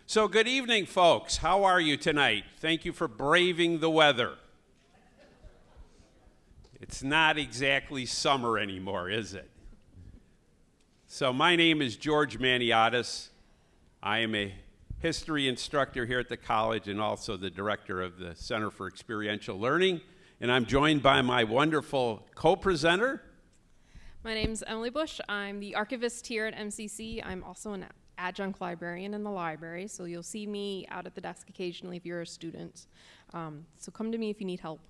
So good evening, folks. How are you tonight? Thank you for braving the weather. It's not exactly summer anymore, is it? So my name is George Maniotis. I am a history instructor here at the college and also the director of the Center for Experiential Learning. And I'm joined by my wonderful co-presenter. My name's Emily Bush. I'm the archivist here at MCC. I'm also an adjunct librarian in the library, so you'll see me out at the desk occasionally if you're a student. So come to me if you need help.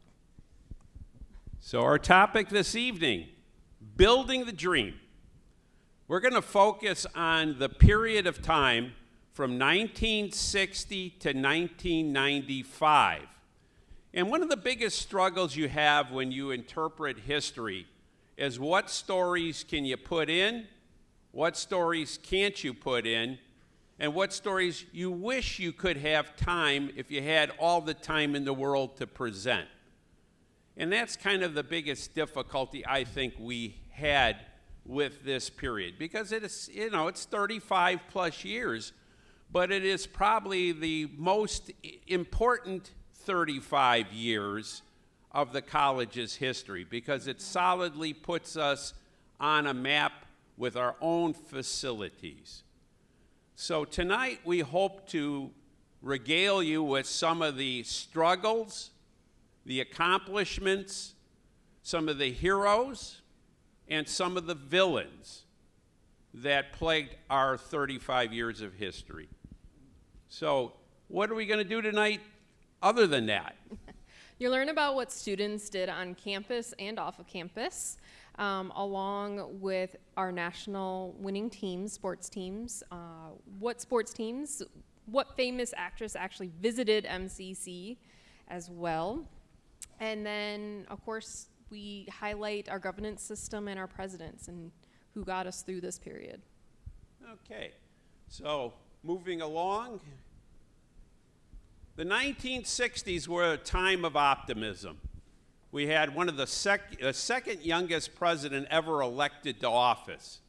So our topic this evening, building the dream. We're going to focus on the period of time from 1960 to 1995. And one of the biggest struggles you have when you interpret history is what stories can you put in, what stories can't you put in, and what stories you wish you could have time if you had all the time in the world to present. And that's kind of the biggest difficulty I think we had with this period, because it is, it's 35 plus years, but it is probably the most important 35 years of the college's history, because it solidly puts us on a map with our own facilities. So tonight we hope to regale you with some of the struggles, the accomplishments, some of the heroes, and some of the villains that plagued our 35 years of history. So what are we going to do tonight other than that? You'll learn about what students did on campus and off of campus, along with our national winning teams, sports teams, what famous actress actually visited MCC as well. And then, of course, we highlight our governance system and our presidents and who got us through this period. Okay, so moving along. The 1960s were a time of optimism. We had one of the second youngest president ever elected to office,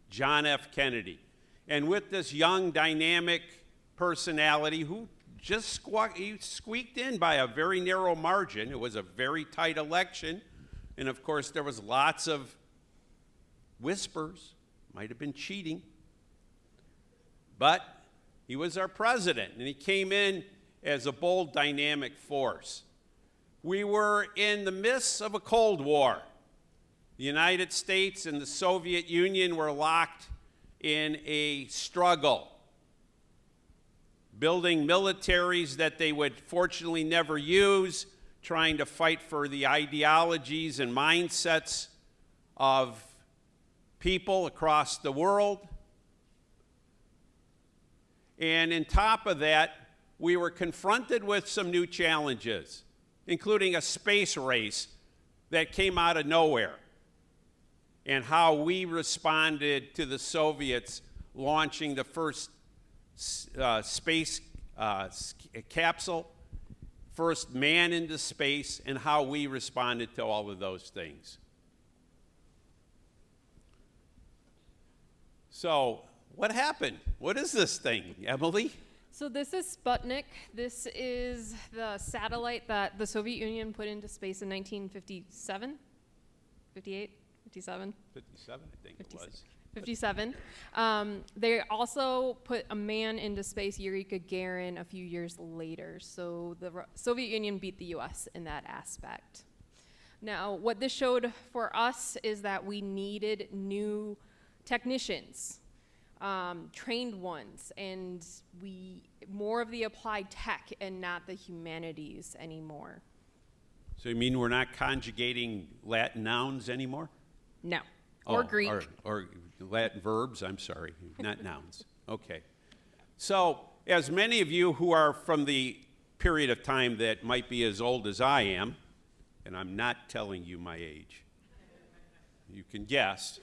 John F. Kennedy. And with this young, dynamic personality who just squeaked in by a very narrow margin. It was a very tight election. And of course, there was lots of whispers, might have been cheating. But he was our president, and he came in as a bold, dynamic force. We were in the midst of a Cold War. The United States and the Soviet Union were locked in a struggle, building militaries that they would fortunately never use, trying to fight for the ideologies and mindsets of people across the world. And on top of that, we were confronted with some new challenges, including a space race that came out of nowhere, and how we responded to the Soviets launching the first space capsule, first man into space, and how we responded to all of those things. So, what happened? What is this thing, Emily? So this is Sputnik. This is the satellite that the Soviet Union put into space in 1957, 58, 57? 57, I think 57. It was. 57. They also put a man into space, Yuri Gagarin, a few years later. So the Soviet Union beat the US in that aspect. Now, what this showed for us is that we needed new technicians, trained ones, and more of the applied tech and not the humanities anymore. So you mean we're not conjugating Latin nouns anymore? No, or Greek. Or Latin verbs, I'm sorry, not nouns. Okay. So as many of you who are from the period of time that might be as old as I am, and I'm not telling you my age, you can guess,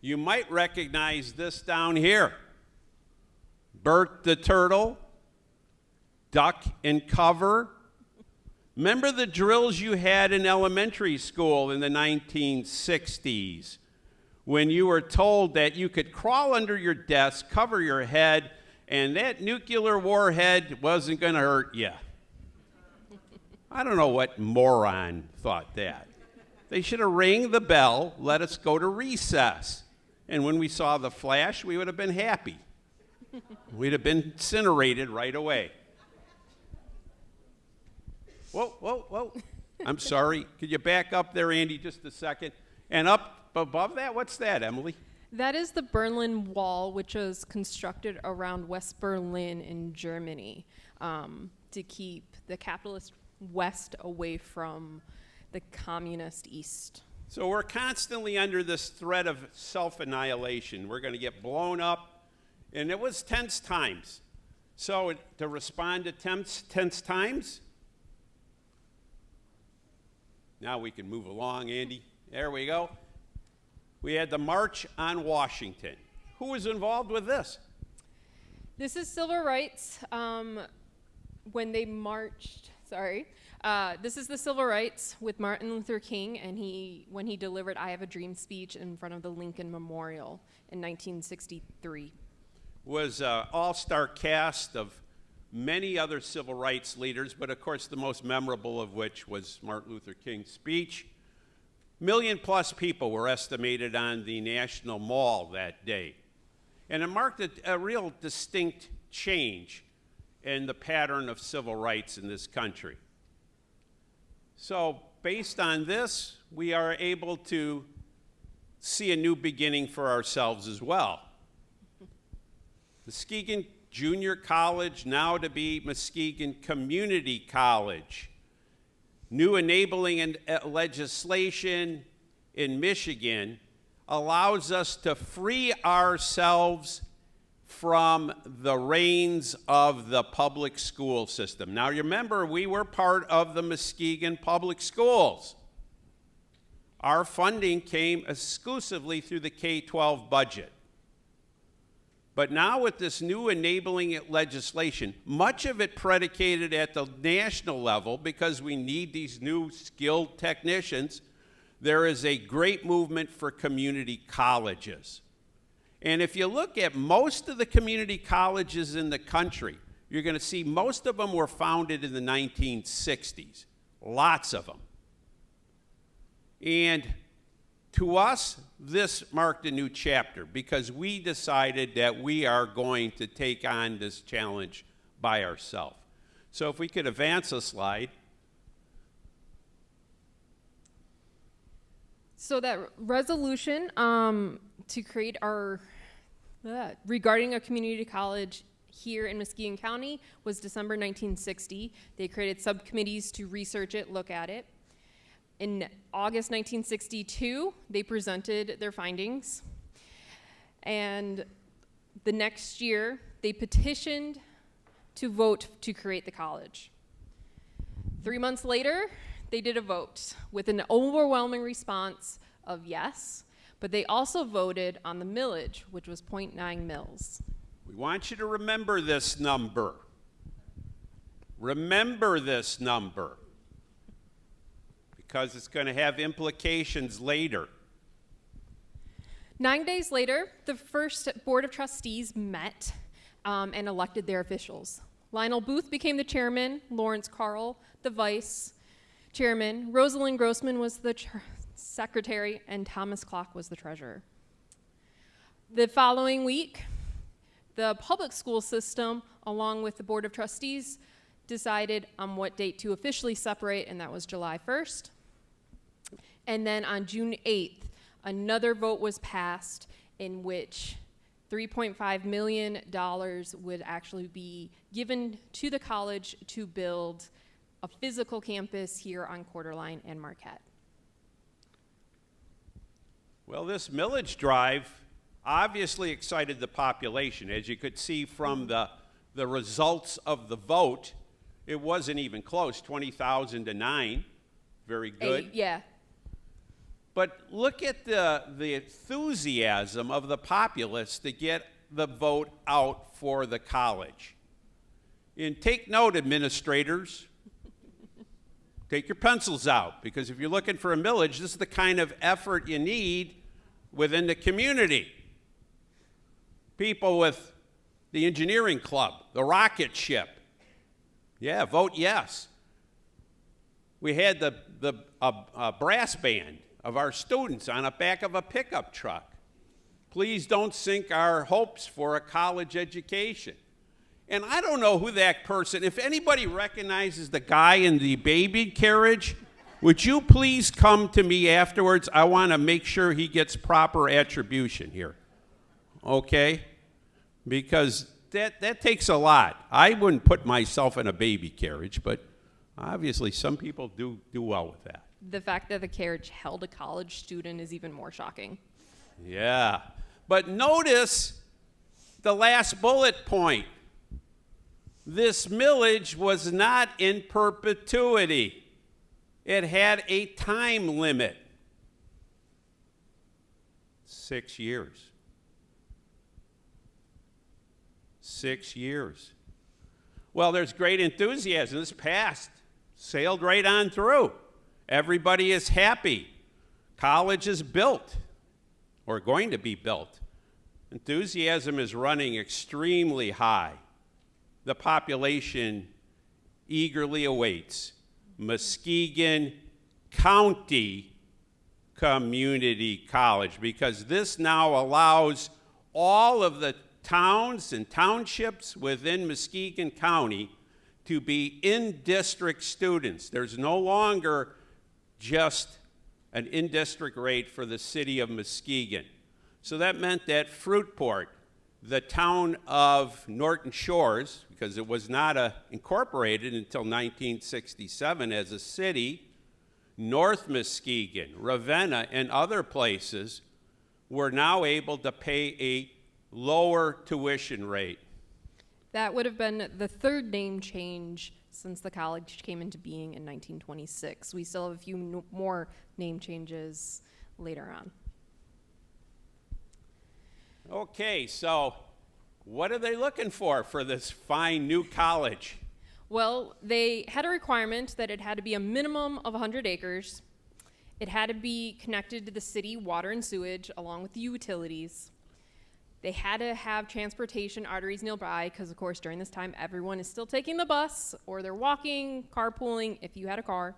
you might recognize this down here. Bert the Turtle, Duck and Cover. Remember the drills you had in elementary school in the 1960s when you were told that you could crawl under your desk, cover your head, and that nuclear warhead wasn't going to hurt you. I don't know what moron thought that. They should have rang the bell, let us go to recess. And when we saw the flash, we would have been happy. We'd have been incinerated right away. Whoa, whoa, whoa. I'm sorry. Could you back up there, Andy, just a second? And up above that, what's that, Emily? That is the Berlin Wall, which was constructed around West Berlin in Germany to keep the capitalist West away from the communist East. So we're constantly under this threat of self-annihilation. We're going to get blown up, and it was tense times. So to respond to tense times, now we can move along, Andy. There we go. We had the March on Washington. Who was involved with this? This is civil rights. When they marched, this is the civil rights with Martin Luther King, and when he delivered I Have a Dream speech in front of the Lincoln Memorial in 1963. Was an all-star cast of many other civil rights leaders, but of course the most memorable of which was Martin Luther King's speech. 1 million+ people were estimated on the National Mall that day. And it marked a real distinct change in the pattern of civil rights in this country. So based on this, we are able to see a new beginning for ourselves as well. Muskegon Junior College, now to be Muskegon Community College. New enabling and legislation in Michigan allows us to free ourselves from the reins of the public school system. Now remember, we were part of the Muskegon Public Schools. Our funding came exclusively through the K-12 budget. But now with this new enabling legislation, much of it predicated at the national level because we need these new skilled technicians, there is a great movement for community colleges. And if you look at most of the community colleges in the country, you're going to see most of them were founded in the 1960s, lots of them. And to us, this marked a new chapter because we decided that we are going to take on this challenge by ourselves. So if we could advance a slide. So that resolution to create regarding a community college here in Muskegon County was December 1960. They created subcommittees to research it, look at it. In August 1962, they presented their findings. And the next year, they petitioned to vote to create the college. 3 months later, they did a vote with an overwhelming response of yes, but they also voted on the millage, which was 0.9 mils. We want you to remember this number. Remember this number, because it's going to have implications later. 9 days later, the first Board of Trustees met and elected their officials. Lionel Booth became the chairman, Lawrence Carl the vice chairman, Rosalind Grossman was the secretary, and Thomas Clock was the treasurer. The following week, the public school system, along with the Board of Trustees, decided on what date to officially separate, and that was July 1st. And then on June 8th, another vote was passed in which $3.5 million would actually be given to the college to build a physical campus here on Quarterline and Marquette. Well, this millage drive obviously excited the population. As you could see from the results of the vote, it wasn't even close, 20,000 to 9. Very good. Yeah. But look at the enthusiasm of the populace to get the vote out for the college. And take note, administrators. Take your pencils out, because if you're looking for a millage, this is the kind of effort you need within the community. People with, The engineering club, the rocket ship. Yeah, vote yes. We had the brass band of our students on the back of a pickup truck. Please don't sink our hopes for a college education. And I don't know who that person, if anybody recognizes the guy in the baby carriage, would you please come to me afterwards? I want to make sure he gets proper attribution here. Okay? Because that takes a lot. I wouldn't put myself in a baby carriage, but obviously some people do well with that. The fact that the carriage held a college student is even more shocking. Yeah. But notice the last bullet point. This millage was not in perpetuity. It had a time limit. 6 years. 6 years. Well, there's great enthusiasm. This passed, sailed right on through. Everybody is happy. College is built, or going to be built. Enthusiasm is running extremely high. The population eagerly awaits Muskegon County Community College, because this now allows all of the towns and townships within Muskegon County to be in-district students. There's no longer just an in-district rate for the city of Muskegon. So that meant that Fruitport, the town of Norton Shores, because it was not incorporated until 1967 as a city, North Muskegon, Ravenna, and other places were now able to pay a lower tuition rate. That would have been the third name change since the college came into being in 1926. We still have a few more name changes later on. Okay, so what are they looking for this fine new college? Well, they had a requirement that it had to be a minimum of 100 acres. It had to be connected to the city water and sewage along with the utilities. They had to have transportation arteries nearby because, of course, during this time, everyone is still taking the bus or they're walking, carpooling, if you had a car.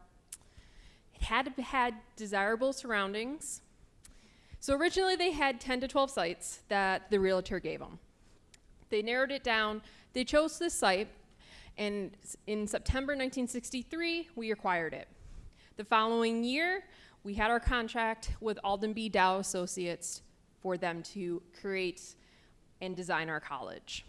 It had to have desirable surroundings. So originally, they had 10 to 12 sites that the realtor gave them. They narrowed it down. They chose this site, and in September 1963, we acquired it. The following year, we had our contract with Alden B. Dow Associates for them to create and design our college.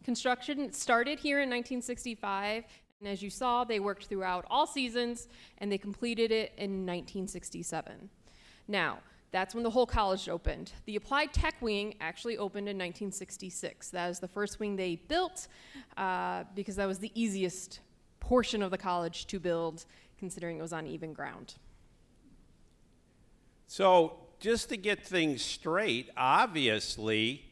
Construction started here in 1965, and as you saw, they worked throughout all seasons, and they completed it in 1967. Now, that's when the whole college opened. The Applied Tech Wing actually opened in 1966. That was the first wing they built because that was the easiest portion of the college to build, considering it was on even ground. So just to get things straight, obviously,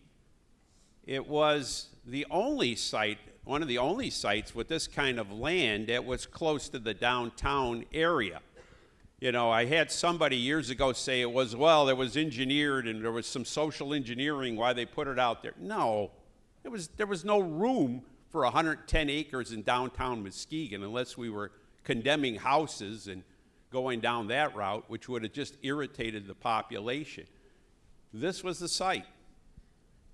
it was the only site, one of the only sites with this kind of land that was close to the downtown area. You know, I had somebody years ago say it was engineered and there was some social engineering why they put it out there. No, there was no room for 110 acres in downtown Muskegon unless we were condemning houses and going down that route, which would have just irritated the population. This was the site.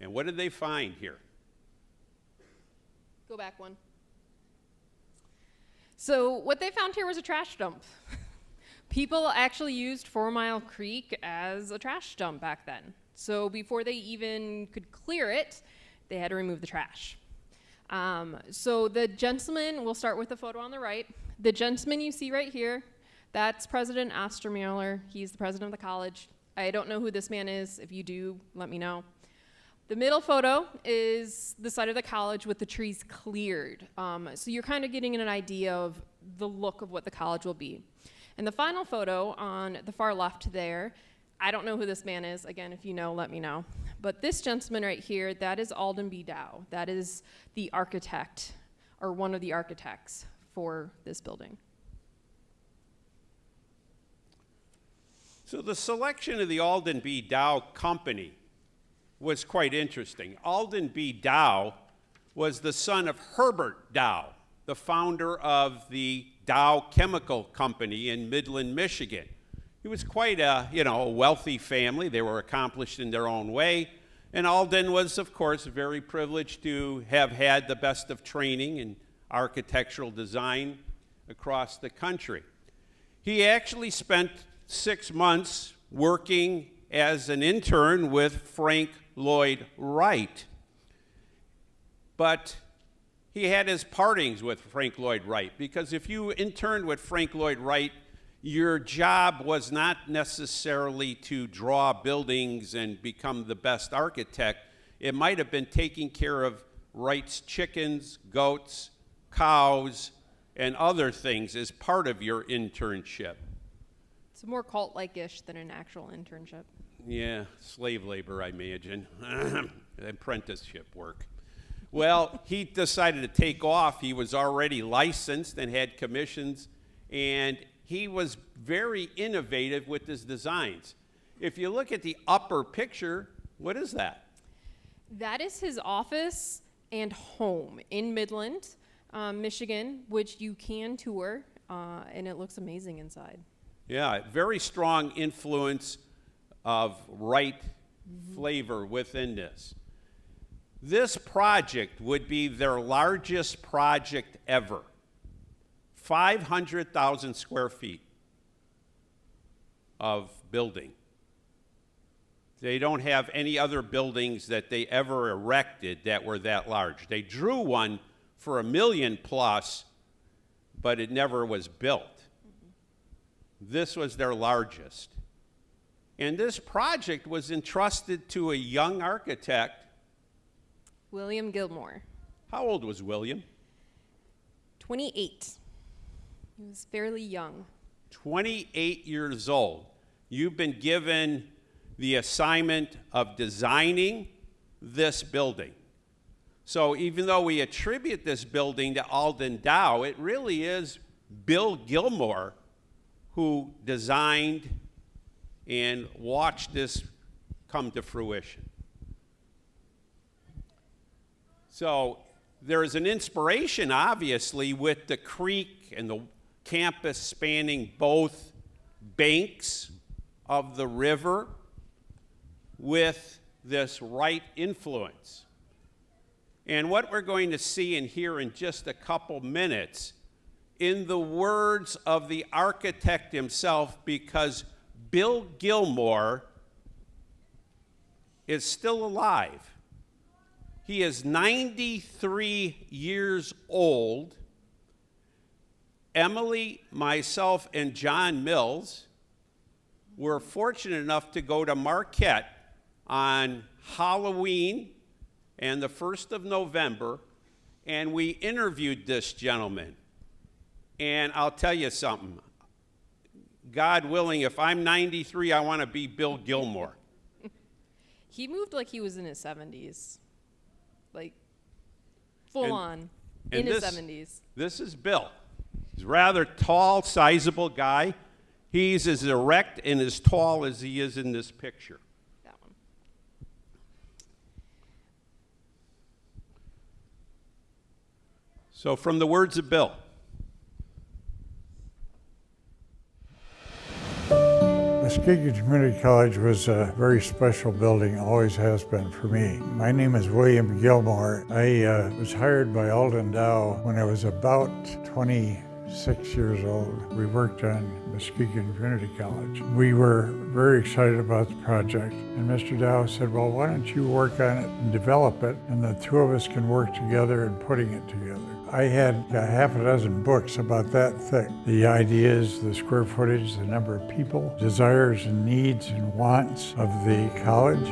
And what did they find here? Go back one. So what they found here was a trash dump. People actually used 4 Mile Creek as a trash dump back then. So before they even could clear it, they had to remove the trash. So the gentleman, we'll start with the photo on the right. The gentleman you see right here, that's President Ostermuller. He's the president of the college. I don't know who this man is. If you do, let me know. The middle photo is the side of the college with the trees cleared. So you're kind of getting an idea of the look of what the college will be. And the final photo on the far left there, I don't know who this man is. Again, if you know, let me know. But this gentleman right here, that is Alden B. Dow. That is the architect, or one of the architects for this building. So the selection of the Alden B. Dow Company was quite interesting. Alden B. Dow was the son of Herbert Dow, the founder of the Dow Chemical Company in Midland, Michigan. He was quite a wealthy family. They were accomplished in their own way. And Alden was, of course, very privileged to have had the best of training in architectural design across the country. He actually spent 6 months working as an intern with Frank Lloyd Wright. But he had his partings with Frank Lloyd Wright, because if you interned with Frank Lloyd Wright, your job was not necessarily to draw buildings and become the best architect. It might have been taking care of Wright's chickens, goats, cows, and other things as part of your internship. It's more cult-like-ish than an actual internship. Yeah, slave labor, I imagine. Apprenticeship work. Well, he decided to take off. He was already licensed and had commissions, and he was very innovative with his designs. If you look at the upper picture, what is that? That is his office and home in Midland, Michigan, which you can tour, and it looks amazing inside. Yeah, very strong influence of Wright flavor within this. This project would be their largest project ever. 500,000 square feet of building. They don't have any other buildings that they ever erected that were that large. They drew one for $1 million plus, but it never was built. This was their largest. And this project was entrusted to a young architect. William Gilmore. How old was William? 28. He was fairly young. 28 years old. You've been given the assignment of designing this building. So even though we attribute this building to Alden Dow, it really is Bill Gilmore who designed and watched this come to fruition. So there's an inspiration, obviously, with the creek and the campus spanning both banks of the river with this Wright influence. And what we're going to see and hear in just a couple minutes, in the words of the architect himself, because Bill Gilmore is still alive. He is 93 years old. Emily, myself, and John Mills were fortunate enough to go to Marquette on Halloween and the 1st of November, and we interviewed this gentleman. And I'll tell you something. God willing, if I'm 93, I want to be Bill Gilmore. He moved like he was in his 70s. Like, full on, in his 70s. This is Bill. He's a rather tall, sizable guy. He's as erect and as tall as he is in this picture. That one. So from the words of Bill. Muskegon Community College was a very special building, always has been for me. My name is William Gilmore. I was hired by Alden Dow when I was about 26 years old. We worked on Muskegon Community College. We were very excited about the project, and Mr. Dow said, well, why don't you work on it and develop it, and the two of us can work together in putting it together. I had a half a dozen books about that thick. The ideas, the square footage, the number of people, desires and needs and wants of the college.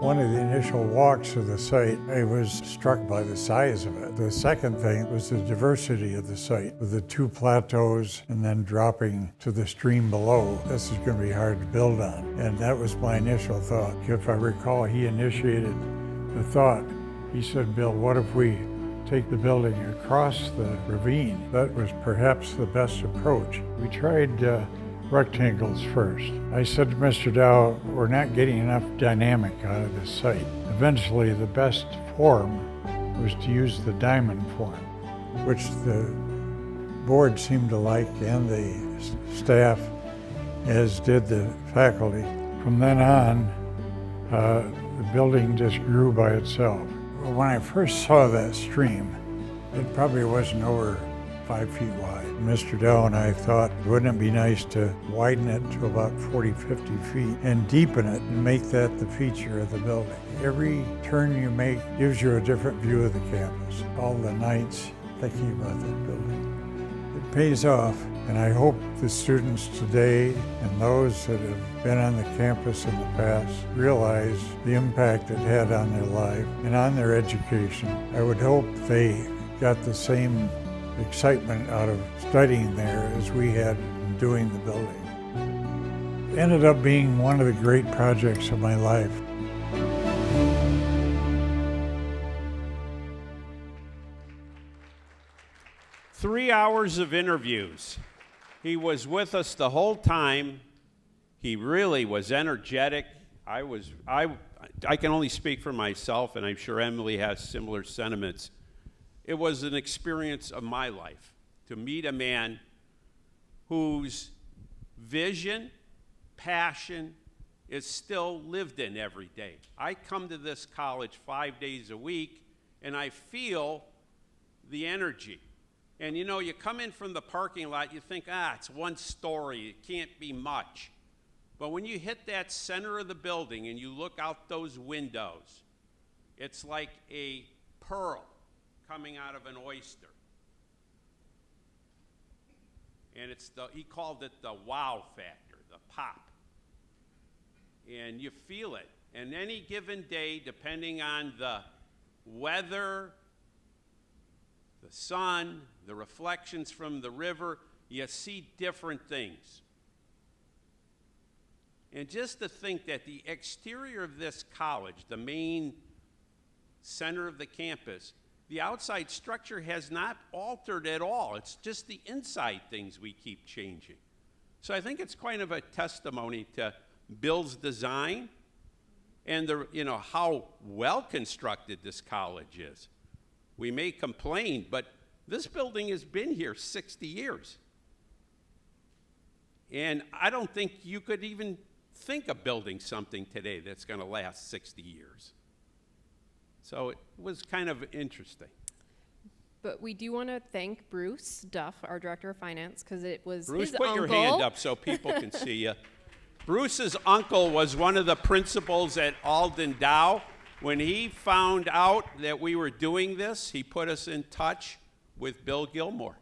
One of the initial walks of the site, I was struck by the size of it. The second thing was the diversity of the site, with the two plateaus and then dropping to the stream below. This is going to be hard to build on. And that was my initial thought. If I recall, he initiated the thought. He said, Bill, what if we take the building across the ravine? That was perhaps the best approach. We tried rectangles first. I said to Mr. Dow, we're not getting enough dynamic out of this site. Eventually, the best form was to use the diamond form, which the board seemed to like and the staff, as did the faculty. From then on, the building just grew by itself. When I first saw that stream, it probably wasn't over 5 feet wide. Mr. Dow and I thought, wouldn't it be nice to widen it to about 40, 50 feet and deepen it and make that the feature of the building. Every turn you make gives you a different view of the campus. All the nights thinking about that building. It pays off, and I hope the students today and those that have been on the campus in the past realize the impact it had on their life and on their education. I would hope they got the same excitement out of studying there as we had in doing the building. It ended up being one of the great projects of my life. Three hours of interviews. He was with us the whole time. He really was energetic. I can only speak for myself, and I'm sure Emily has similar sentiments. It was an experience of my life to meet a man whose vision, passion is still lived in every day. I come to this college 5 days a week, and I feel the energy. And you know, you come in from the parking lot, you think, it's one story, it can't be much. But when you hit that center of the building and you look out those windows, it's like a pearl coming out of an oyster. And he called it the wow factor, the pop. And you feel it. And any given day, depending on the weather, the sun, the reflections from the river, you see different things. And just to think that the exterior of this college, the main center of the campus, the outside structure has not altered at all. It's just the inside things we keep changing. So I think it's kind of a testimony to Bill's design and how well constructed this college is. We may complain, but this building has been here 60 years. And I don't think you could even think of building something today that's going to last 60 years. So it was kind of interesting. But we do want to thank Bruce Duff, our Director of Finance, because it was Bruce, his put uncle. your hand up so people can see you. Bruce's uncle was one of the principals at Alden Dow. When he found out that we were doing this, he put us in touch with Bill Gilmore.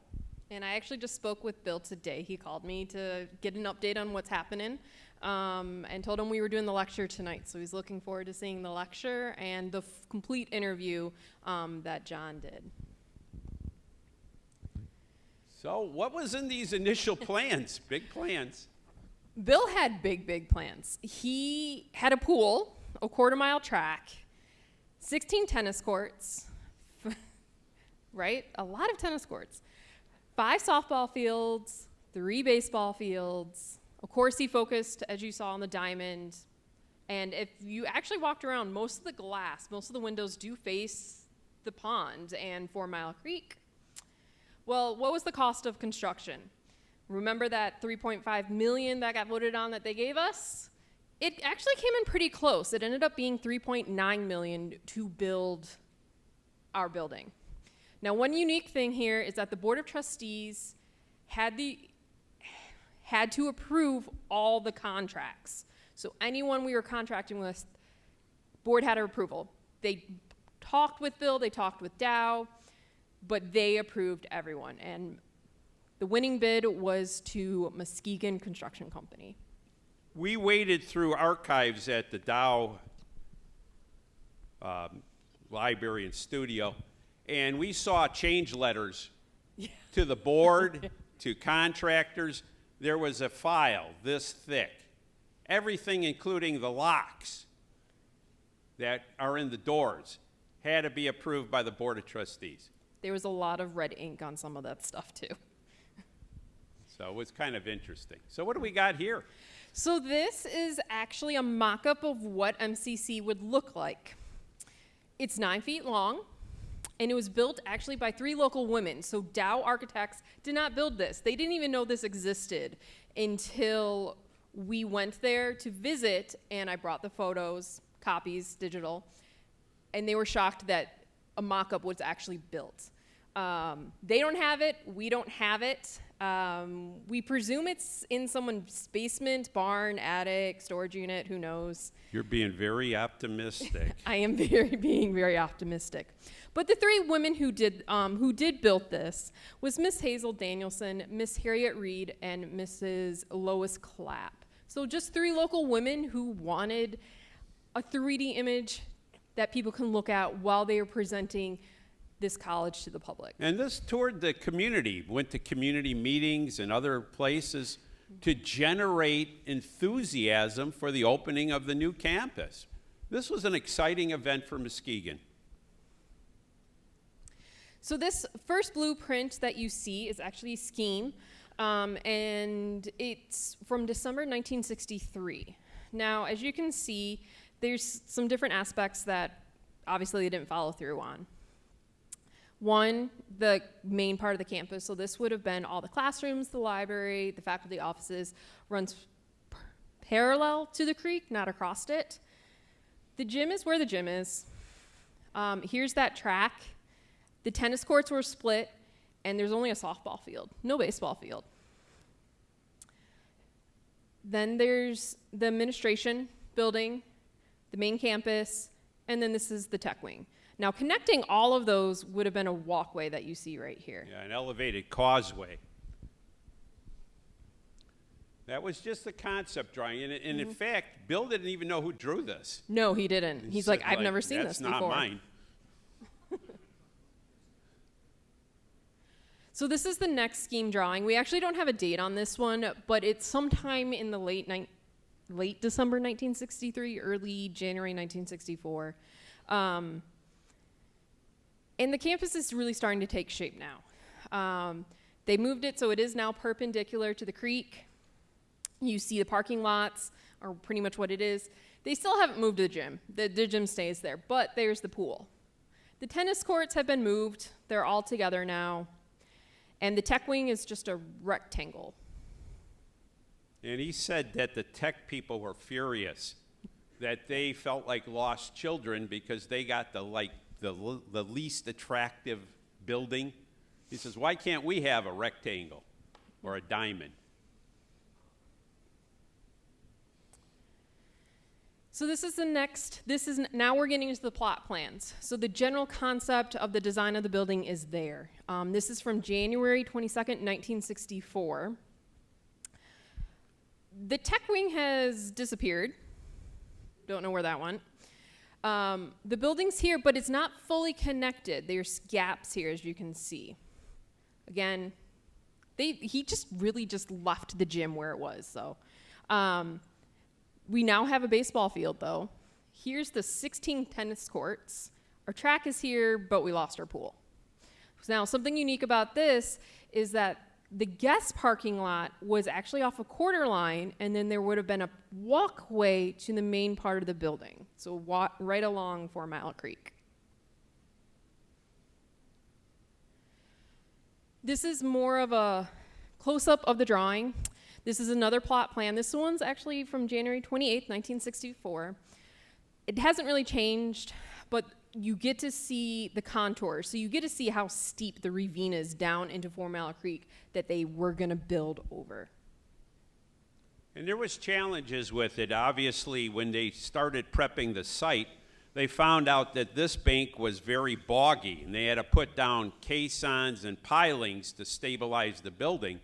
And I actually just spoke with Bill today. He called me to get an update on what's happening and told him we were doing the lecture tonight. So he's looking forward to seeing the lecture and the complete interview that John did. So what was in these initial plans, big plans? Bill had big plans. He had a pool, a quarter-mile track, 16 tennis courts, right? A lot of tennis courts. 5 softball fields, 3 baseball fields. Of course, he focused, as you saw, on the diamond. And if you actually walked around, most of the glass, most of the windows do face the pond and 4 Mile Creek. Well, what was the cost of construction? Remember that $3.5 million that got voted on that they gave us? It actually came in pretty close. It ended up being $3.9 million to build our building. Now, one unique thing here is that the Board of Trustees had to approve all the contracts. So anyone we were contracting with, board had approval. They talked with Bill, they talked with Dow, but they approved everyone. And the winning bid was to Muskegon Construction Company. We waded through archives at the Dow library and studio, and we saw change letters to the board, to contractors. There was a file this thick. Everything, including the locks that are in the doors, had to be approved by the Board of Trustees. There was a lot of red ink on some of that stuff, too. So it was kind of interesting. So what do we got here? So this is actually a mock-up of what MCC would look like. It's 9 feet long. And it was built actually by 3 local women. So Dow Architects did not build this. They didn't even know this existed until we went there to visit, and I brought the photos, copies, digital, and they were shocked that a mock-up was actually built. They don't have it, we don't have it. We presume it's in someone's basement, barn, attic, storage unit, who knows. You're being very optimistic. I am being very optimistic. But the 3 women who did build this was Miss Hazel Danielson, Miss Harriet Reed, and Mrs. Lois Clapp. So just 3 local women who wanted a 3D image that people can look at while they are presenting this college to the public. And this toured the community, went to community meetings and other places to generate enthusiasm for the opening of the new campus. This was an exciting event for Muskegon. So this first blueprint that you see is actually a scheme, and it's from December 1963. Now, as you can see, there's some different aspects that obviously they didn't follow through on. One, the main part of the campus, so this would have been all the classrooms, the library, the faculty offices, runs parallel to the creek, not across it. The gym is where the gym is. Here's that track. The tennis courts were split, and there's only a softball field, no baseball field. Then there's the administration building, the main campus, and then this is the tech wing. Now, connecting all of those would have been a walkway that you see right here. Yeah, an elevated causeway. That was just the concept drawing. And in fact, Bill didn't even know who drew this. No, he didn't. He's like, I've never seen this before. That's not mine. So this is the next scheme drawing. We actually don't have a date on this one, but it's sometime in the late December 1963, early January 1964. And the campus is really starting to take shape now. They moved it so it is now perpendicular to the creek. You see the parking lots are pretty much what it is. They still haven't moved the gym. The gym stays there, but there's the pool. The tennis courts have been moved. They're all together now. And the tech wing is just a rectangle. And he said that the tech people were furious, that they felt like lost children because they got the least attractive building. He says, why can't we have a rectangle or a diamond? So now we're getting into the plot plans. So the general concept of the design of the building is there. This is from January 22nd, 1964. The tech wing has disappeared. Don't know where that went. The building's here, but it's not fully connected. There's gaps here, as you can see. Again, he just really just left the gym where it was. So we now have a baseball field, though. Here's the 16 tennis courts. Our track is here, but we lost our pool. Now, something unique about this is that the guest parking lot was actually off a Quarterline, and then there would have been a walkway to the main part of the building, so right along 4 Mile Creek. This is more of a close-up of the drawing. This is another plot plan. This one's actually from January 28th, 1964. It hasn't really changed, but you get to see the contours. So you get to see how steep the ravine is down into 4 Mile Creek that they were going to build over. And there was challenges with it. Obviously, when they started prepping the site, they found out that this bank was very boggy, and they had to put down caissons and pilings to stabilize the building.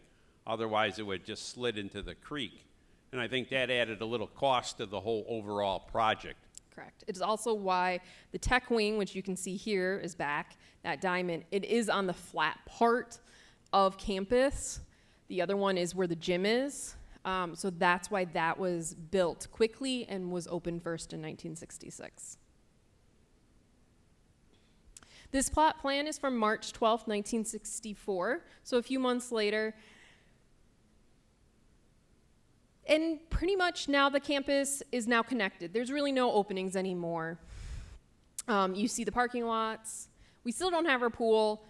Otherwise, it would just slid into the creek. And I think that added a little cost to the whole overall project. Correct. It is also why the tech wing, which you can see here, is back. That diamond, it is on the flat part of campus. The other one is where the gym is. So that's why that was built quickly and was opened first in 1966. This plot plan is from March 12, 1964, so a few months later. And pretty much now the campus is now connected. There's really no openings anymore. You see the parking lots. We still don't have our pool.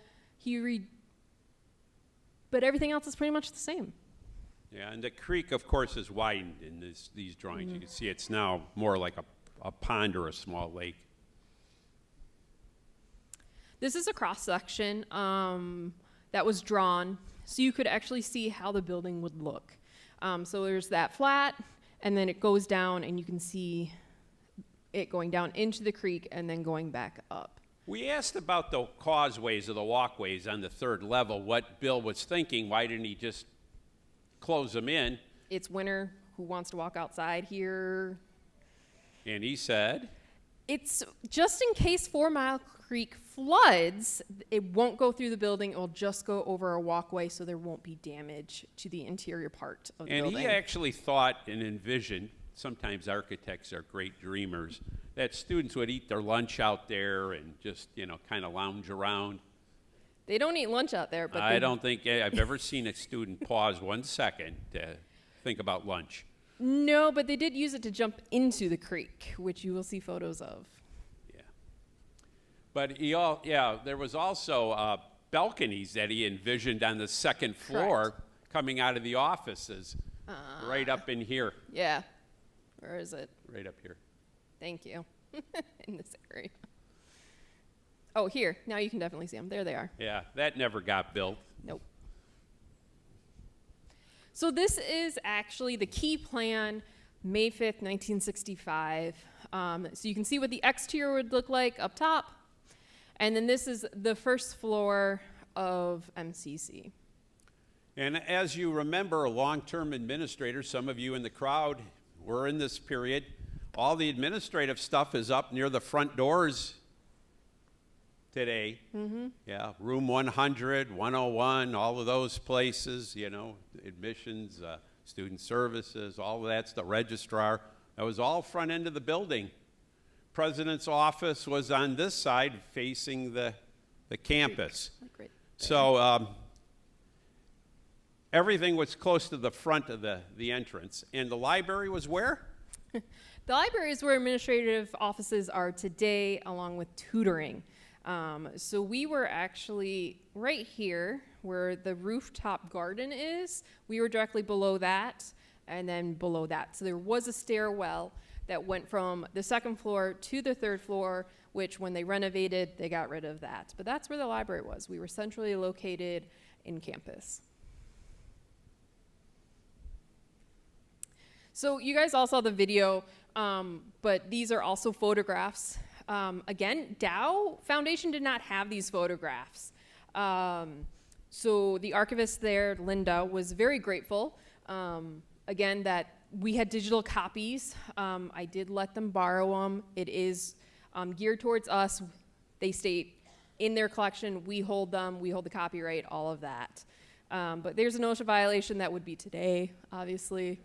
But everything else is pretty much the same. Yeah, and the creek, of course, is widened in these drawings. You can see it's now more like a pond or a small lake. This is a cross-section that was drawn, so you could actually see how the building would look. So there's that flat, and then it goes down, and you can see it going down into the creek and then going back up. We asked about the causeways or the walkways on the third level, what Bill was thinking. Why didn't he just close them in? It's winter. Who wants to walk outside here? And he said, It's just in case 4 Mile Creek floods, it won't go through the building. It will just go over a walkway, so there won't be damage to the interior part of the and building. he actually thought and envisioned, sometimes architects are great dreamers, that students would eat their lunch out there and just, kind of lounge around. They don't eat lunch out there, but I don't think I've ever seen a student pause 1 second to think about lunch. No, but they did use it to jump into the creek, which you will see photos of. Yeah. But there was also balconies that he envisioned on the second floor coming out of the offices, right up in here. Yeah. Where is it? Right up here. Thank you. In this area. Oh, here. Now you can definitely see them. There they are. Yeah, that never got built. Nope. So this is actually the key plan, May 5th, 1965. So you can see what the exterior would look like up top. And then this is the first floor of MCC. And as you remember, long-term administrators, some of you in the crowd were in this period, all the administrative stuff is up near the front doors today. Mm-hmm. Yeah, room 100, 101, all of those places, admissions, student services, all of that's the registrar. That was all front end of the building. President's office was on this side facing the campus. Great. So everything was close to the front of the entrance. And the library was where? The library is where administrative offices are today, along with tutoring. So we were actually right here where the rooftop garden is. We were directly below that and then below that. So there was a stairwell that went from the second floor to the third floor, which when they renovated, they got rid of that. But that's where the library was. We were centrally located in campus. So you guys all saw the video, but these are also photographs. Again, Dow Foundation did not have these photographs. So the archivist there, Linda, was very grateful, again, that we had digital copies. I did let them borrow them. It is geared towards us. They state in their collection, we hold them, we hold the copyright, all of that. But there's an OSHA violation that would be today, obviously.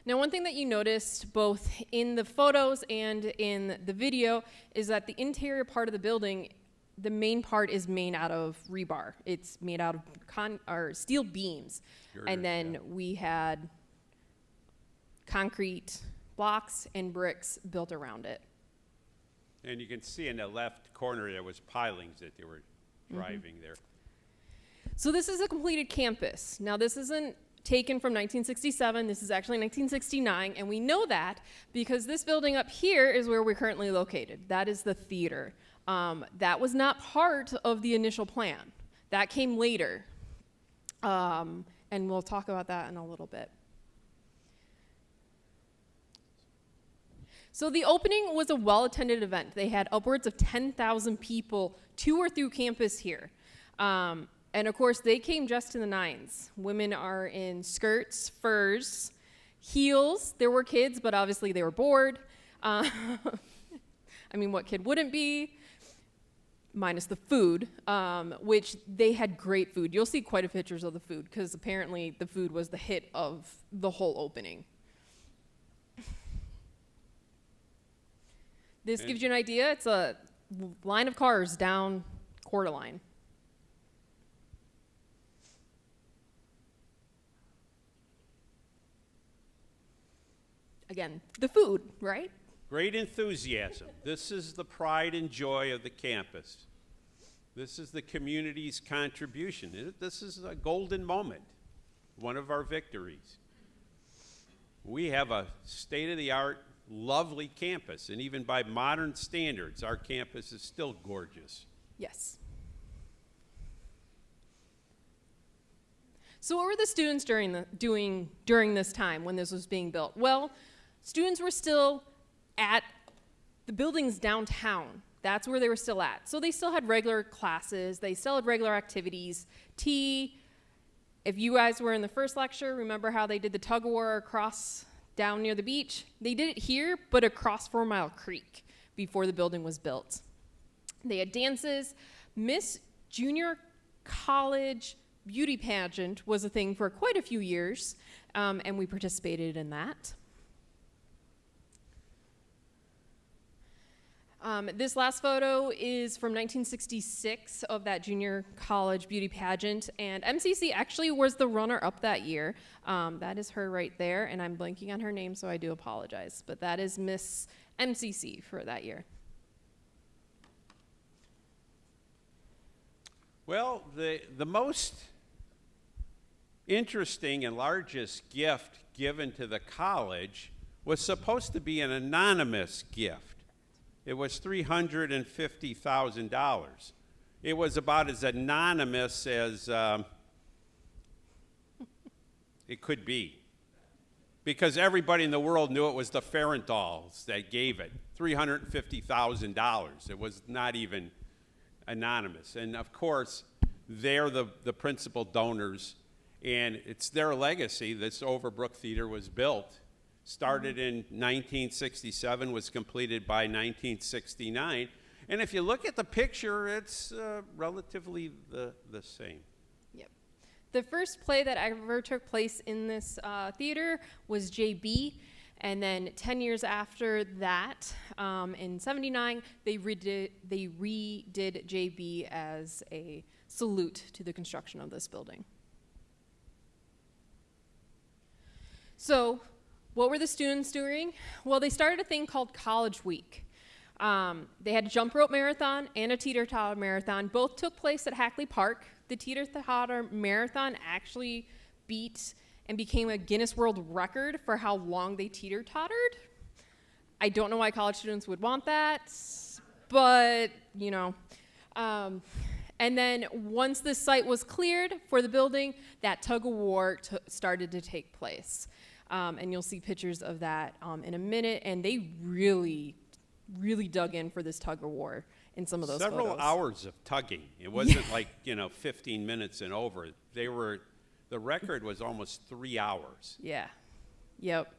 Now, one thing that you noticed both in the photos and in the video is that the interior part of the building, the main part is made out of rebar. It's made out of steel beams. And then we had concrete blocks and bricks built around it. And you can see in the left corner there was pilings that they were driving there. So this is a completed campus. Now, this isn't taken from 1967. This is actually 1969, and we know that because this building up here is where we're currently located. That is the theater. That was not part of the initial plan. That came later, and we'll talk about that in a little bit. So the opening was a well-attended event. They had upwards of 10,000 people tour through campus here. And of course, they came dressed to the nines. Women are in skirts, furs, heels. There were kids, but obviously they were bored. I mean, what kid wouldn't be? Minus the food, which they had great food. You'll see quite a few pictures of the food, because apparently the food was the hit of the whole opening. This gives you an idea. It's a line of cars down Quarterline. Again, the food, right? Great enthusiasm. This is the pride and joy of the campus. This is the community's contribution. This is a golden moment, one of our victories. We have a state-of-the-art, lovely campus, and even by modern standards, our campus is still gorgeous. Yes. So what were the students doing during this time when this was being built? Well, students were still at the buildings downtown. That's where they were still at. So they still had regular classes. They still had regular activities. If you guys were in the first lecture, remember how they did the tug of war across down near the beach? They did it here, but across 4 Mile Creek before the building was built. They had dances. Miss Junior College beauty pageant was a thing for quite a few years, and we participated in that. This last photo is from 1966 of that junior college beauty pageant, and MCC actually was the runner-up that year. That is her right there, and I'm blanking on her name, so I do apologize, but that is Miss MCC for that year. Well, the most interesting and largest gift given to the college was supposed to be an anonymous gift. It was $350,000. It was about as anonymous as it could be, because everybody in the world knew it was the Farenthal's that gave it. $350,000. It was not even anonymous. And of course, they're the principal donors, and it's their legacy. This Overbrook Theater was built. Started in 1967, was completed by 1969. And if you look at the picture, it's relatively the same. Yep. The first play that ever took place in this theater was JB. And then 10 years after that, in 79, they redid JB as a salute to the construction of this building. So, what were the students doing? Well, they started a thing called College Week. They had a jump rope marathon and a teeter-totter marathon. Both took place at Hackley Park. The teeter-totter marathon actually beat and became a Guinness World Record for how long they teeter-tottered. I don't know why college students would want that, but, you know. And then once the site was cleared for the building, that tug-of-war started to take place. And you'll see pictures of that in a minute, and they really, really dug in for this tug-of-war in some of those Several photos. hours of tugging. It wasn't like, 15 minutes and over. The record was almost 3 hours. Yeah, yep.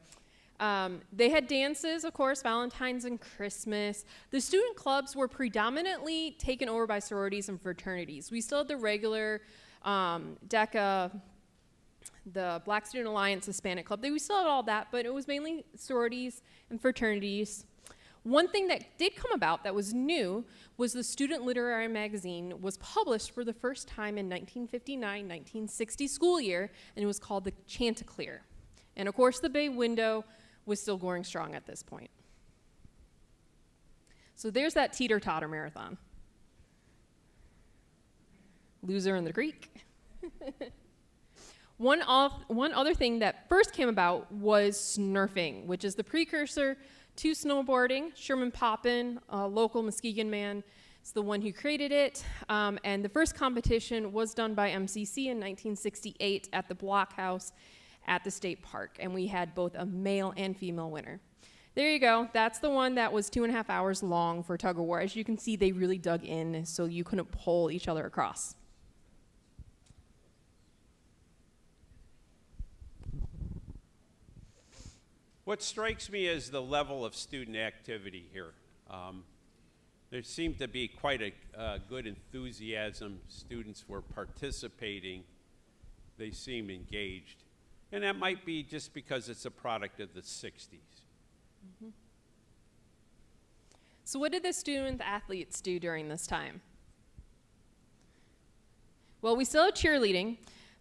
They had dances, of course, Valentine's and Christmas. The student clubs were predominantly taken over by sororities and fraternities. We still had the regular DECA, the Black Student Alliance, Hispanic Club. We still had all that, but it was mainly sororities and fraternities. One thing that did come about that was new was the Student Literary Magazine was published for the first time in 1959-1960 school year, and it was called the Chanticleer. And of course, the Bay Window was still going strong at this point. So there's that teeter-totter marathon. Loser in the creek. One other thing that first came about was snurfing, which is the precursor to snowboarding. Sherman Poppin, a local Muskegon man, is the one who created it. And the first competition was done by MCC in 1968 at the Blockhouse at the state park. And we had both a male and female winner. There you go. That's the one that was 2.5 hours long for tug of war. As you can see, they really dug in so you couldn't pull each other across. What strikes me is the level of student activity here. There seemed to be quite a good enthusiasm. Students were participating. They seemed engaged. And that might be just because it's a product of the 60s. Mm-hmm. So what did the student athletes do during this time? Well, we still had cheerleading,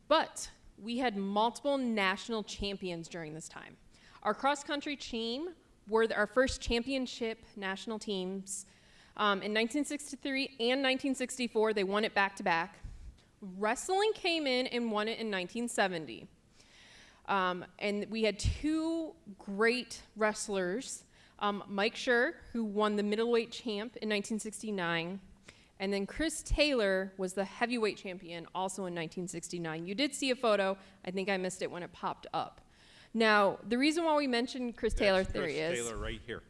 but we had multiple national champions during this time. Our cross-country team were our first championship national teams. In 1963 and 1964, they won it back-to-back. Wrestling came in and won it in 1970. And we had two great wrestlers, Mike Schur, who won the middleweight champ in 1969, and then Chris Taylor was the heavyweight champion also in 1969. You did see a photo. I think I missed it when it popped up. Now, the reason why we mentioned Chris Taylor, there he is. Chris Taylor right here.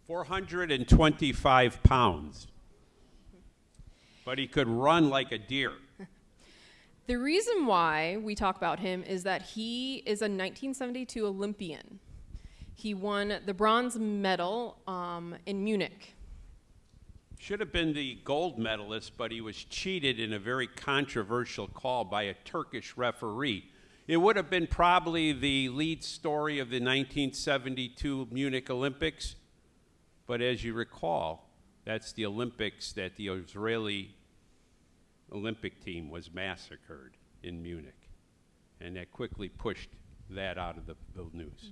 425 pounds. But he could run like a deer. The reason why we talk about him is that he is a 1972 Olympian. He won the bronze medal in Munich. Should have been the gold medalist, but he was cheated in a very controversial call by a Turkish referee. It would have been probably the lead story of the 1972 Munich Olympics, but as you recall, that's the Olympics that the Israeli Olympic team was massacred in Munich, and that quickly pushed that out of the news.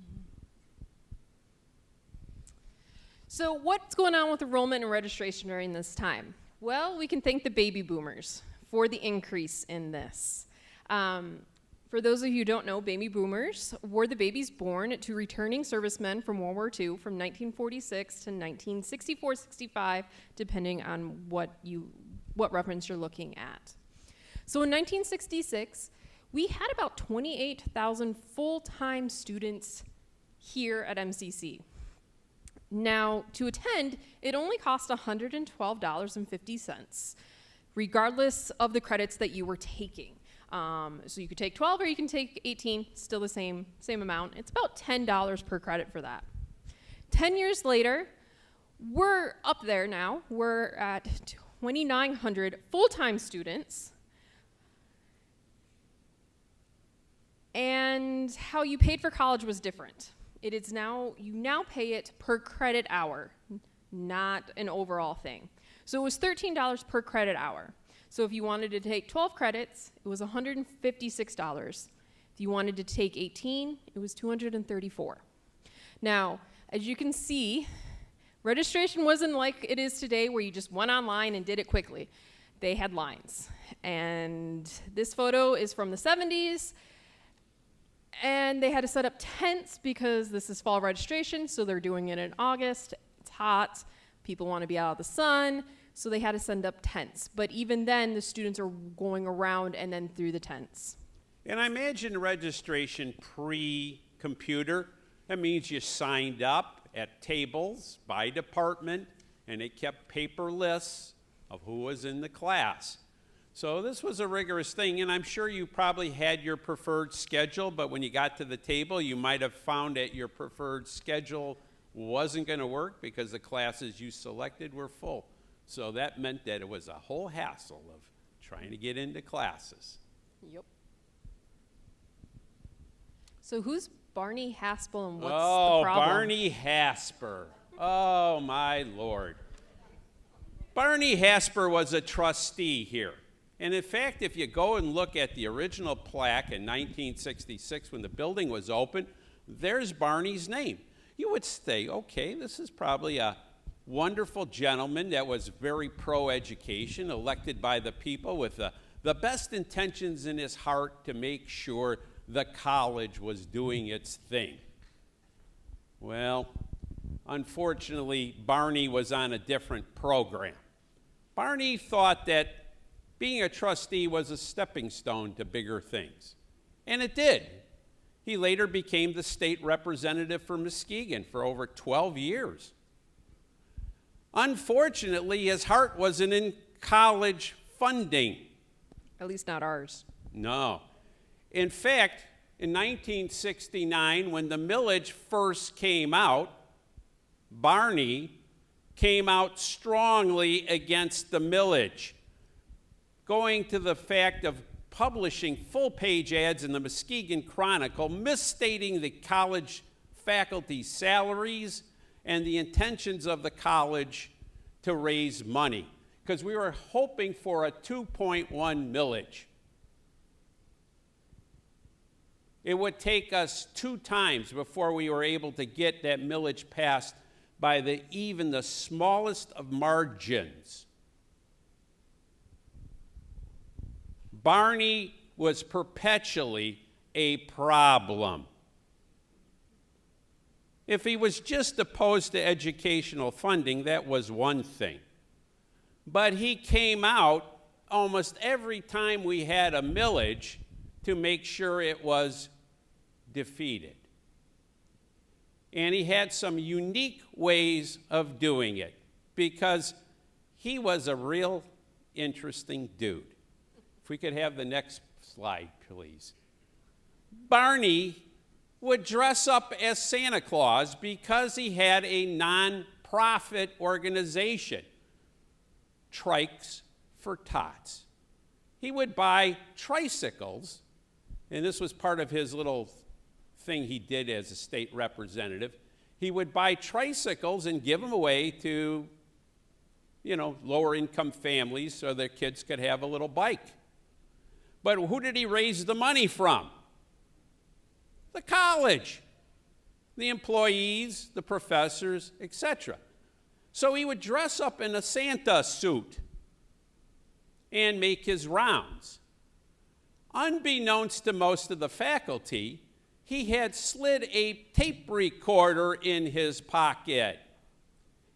So what's going on with enrollment and registration during this time? Well, we can thank the baby boomers for the increase in this. For those of you who don't know, baby boomers were the babies born to returning servicemen from World War II from 1946 to 1964-65, depending on what reference you're looking at. So in 1966, we had about 28,000 full-time students here at MCC. Now, to attend, it only cost $112.50, regardless of the credits that you were taking. So you could take 12 or you can take 18, still the same amount. It's about $10 per credit for that. 10 years later, we're up there now. We're at 2,900 full-time students. And how you paid for college was different. It is now, you now pay it per credit hour, not an overall thing. So it was $13 per credit hour. So if you wanted to take 12 credits, it was $156. If you wanted to take 18, it was $234. Now, as you can see, registration wasn't like it is today where you just went online and did it quickly. They had lines. And this photo is from the 70s. And they had to set up tents because this is fall registration, so they're doing it in August. It's hot. People want to be out of the sun, so they had to send up tents. But even then, the students are going around and then through the tents. And I imagine registration pre-computer, that means you signed up at tables by department, and it kept paper lists of who was in the class. So this was a rigorous thing, and I'm sure you probably had your preferred schedule, but when you got to the table, you might have found that your preferred schedule wasn't going to work because the classes you selected were full. So that meant that it was a whole hassle of trying to get into classes. Yep. So who's Barney Haspel and what's the problem? Oh, Barney Hasper. Oh, my Lord. Barney Hasper was a trustee here. And in fact, if you go and look at the original plaque in 1966 when the building was open, there's Barney's name. You would say, okay, this is probably a wonderful gentleman that was very pro-education, elected by the people with the best intentions in his heart to make sure the college was doing its thing. Well, unfortunately, Barney was on a different program. Barney thought that being a trustee was a stepping stone to bigger things. And it did. He later became the state representative for Muskegon for over 12 years. Unfortunately, his heart wasn't in college funding. At least not ours. No. In fact, in 1969, when the millage first came out, Barney came out strongly against the millage, going to the fact of publishing full-page ads in the Muskegon Chronicle, misstating the college faculty's salaries and the intentions of the college to raise money, because we were hoping for a 2.1 millage. It would take us 2 times before we were able to get that millage passed by even the smallest of margins. Barney was perpetually a problem. If he was just opposed to educational funding, that was one thing. But he came out almost every time we had a millage to make sure it was defeated. And he had some unique ways of doing it because he was a real interesting dude. If we could have the next slide, please. Barney would dress up as Santa Claus because he had a non-profit organization, Trikes for Tots. He would buy tricycles, and this was part of his little thing he did as a state representative. He would buy tricycles and give them away to, lower income families so their kids could have a little bike. But who did he raise the money from? The college, the employees, the professors, etc. So he would dress up in a Santa suit and make his rounds. Unbeknownst to most of the faculty, he had slid a tape recorder in his pocket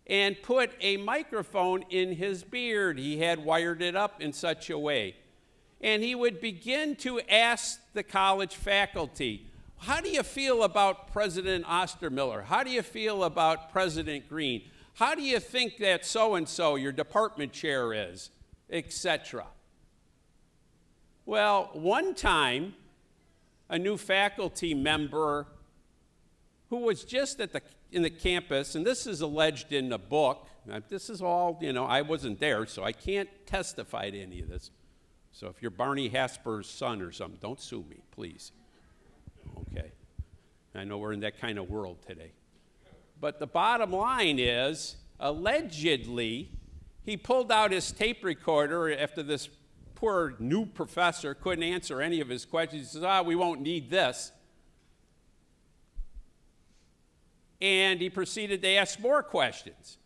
and put a microphone in his beard. He had wired it up in such a way. And he would begin to ask the college faculty, how do you feel about President Ostermiller? How do you feel about President Green? How do you think that so-and-so, your department chair is, etc.? Well, one time, a new faculty member who was just in the campus, and this is alleged in the book. This is all, I wasn't there, so I can't testify to any of this. So if you're Barney Hasper's son or something, don't sue me, please. Okay. I know we're in that kind of world today. But the bottom line is, allegedly, he pulled out his tape recorder after this poor new professor couldn't answer any of his questions. He says, we won't need this. And he proceeded to ask more questions.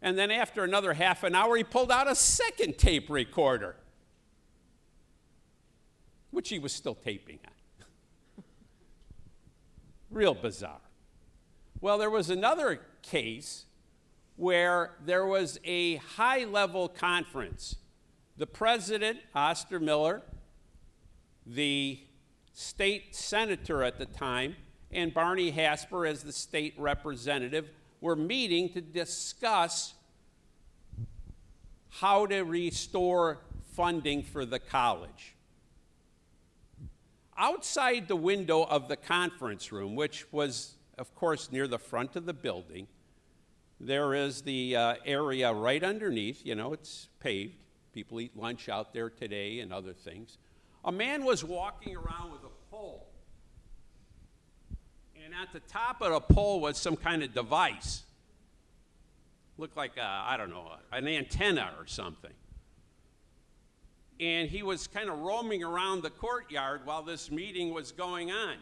And then after another half an hour, he pulled out a second tape recorder, which he was still taping on. Real bizarre. Well, there was another case where there was a high-level conference. The president, Ostermiller, the state senator at the time, and Barney Hasper as the state representative were meeting to discuss how to restore funding for the college. Outside the window of the conference room, which was, of course, near the front of the building, there is the area right underneath. It's paved. People eat lunch out there today and other things. A man was walking around with a pole. And at the top of the pole was some kind of device. Looked like, an antenna or something. And he was kind of roaming around the courtyard while this meeting was going on.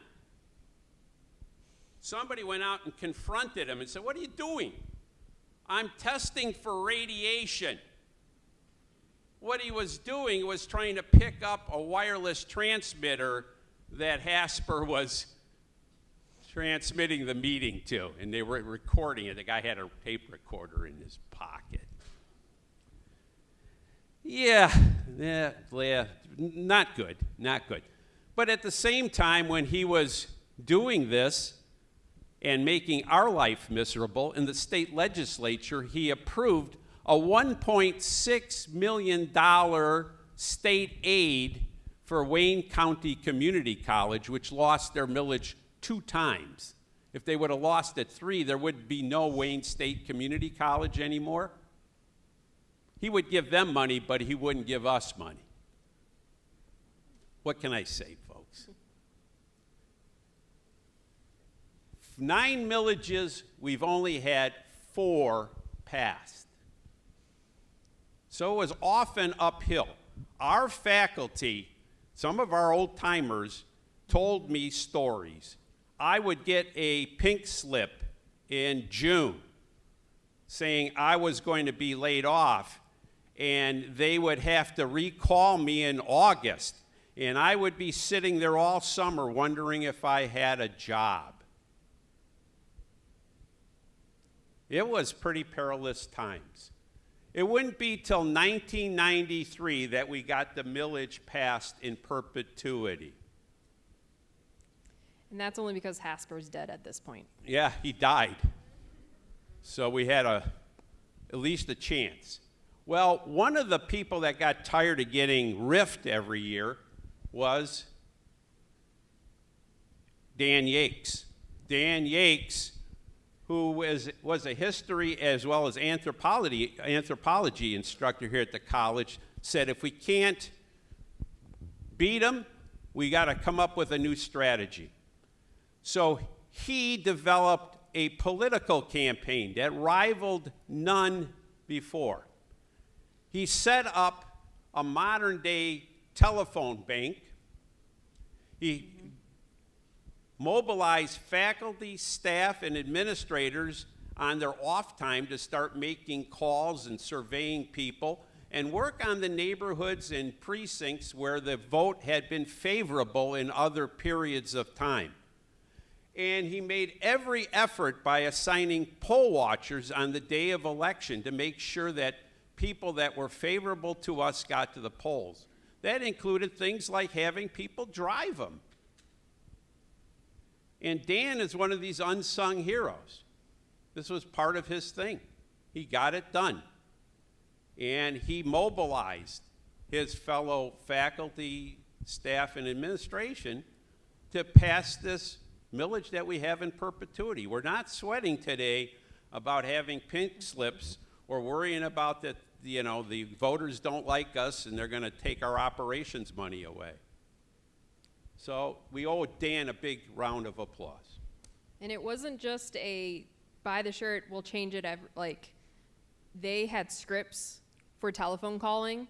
Somebody went out and confronted him and said, "What are you doing?" "I'm testing for radiation." What he was doing was trying to pick up a wireless transmitter that Hasper was transmitting the meeting to, and they were recording it. The guy had a tape recorder in his pocket. Yeah, not good. But at the same time, when he was doing this and making our life miserable, in the state legislature, he approved a $1.6 million state aid for Wayne County Community College, which lost their millage 2 times. If they would have lost it 3, there would be no Wayne State Community College anymore. He would give them money, but he wouldn't give us money. What can I say, folks? 9 millages, we've only had 4 passed. So it was often uphill. Our faculty, some of our old timers, told me stories. I would get a pink slip in June saying I was going to be laid off, and they would have to recall me in August, and I would be sitting there all summer wondering if I had a job. It was pretty perilous times. It wouldn't be till 1993 that we got the millage passed in perpetuity. And that's only because Hasper's dead at this point. Yeah, he died. So we had at least a chance. Well, one of the people that got tired of getting riffed every year was Dan Yakes. Dan Yakes, who was a history as well as anthropology instructor here at the college, said if we can't beat them, we got to come up with a new strategy. So he developed a political campaign that rivaled none before. He set up a modern-day telephone bank. He mobilized faculty, staff, and administrators on their off time to start making calls and surveying people and work on the neighborhoods and precincts where the vote had been favorable in other periods of time. And he made every effort by assigning poll watchers on the day of election to make sure that people that were favorable to us got to the polls. That included things like having people drive them. And Dan is one of these unsung heroes. This was part of his thing. He got it done. And he mobilized his fellow faculty, staff, and administration to pass this millage that we have in perpetuity. We're not sweating today about having pink slips or worrying about that, the voters don't like us and they're going to take our operations money away. So we owe Dan a big round of applause. And it wasn't just a buy the shirt, we'll change it, they had scripts for telephone calling.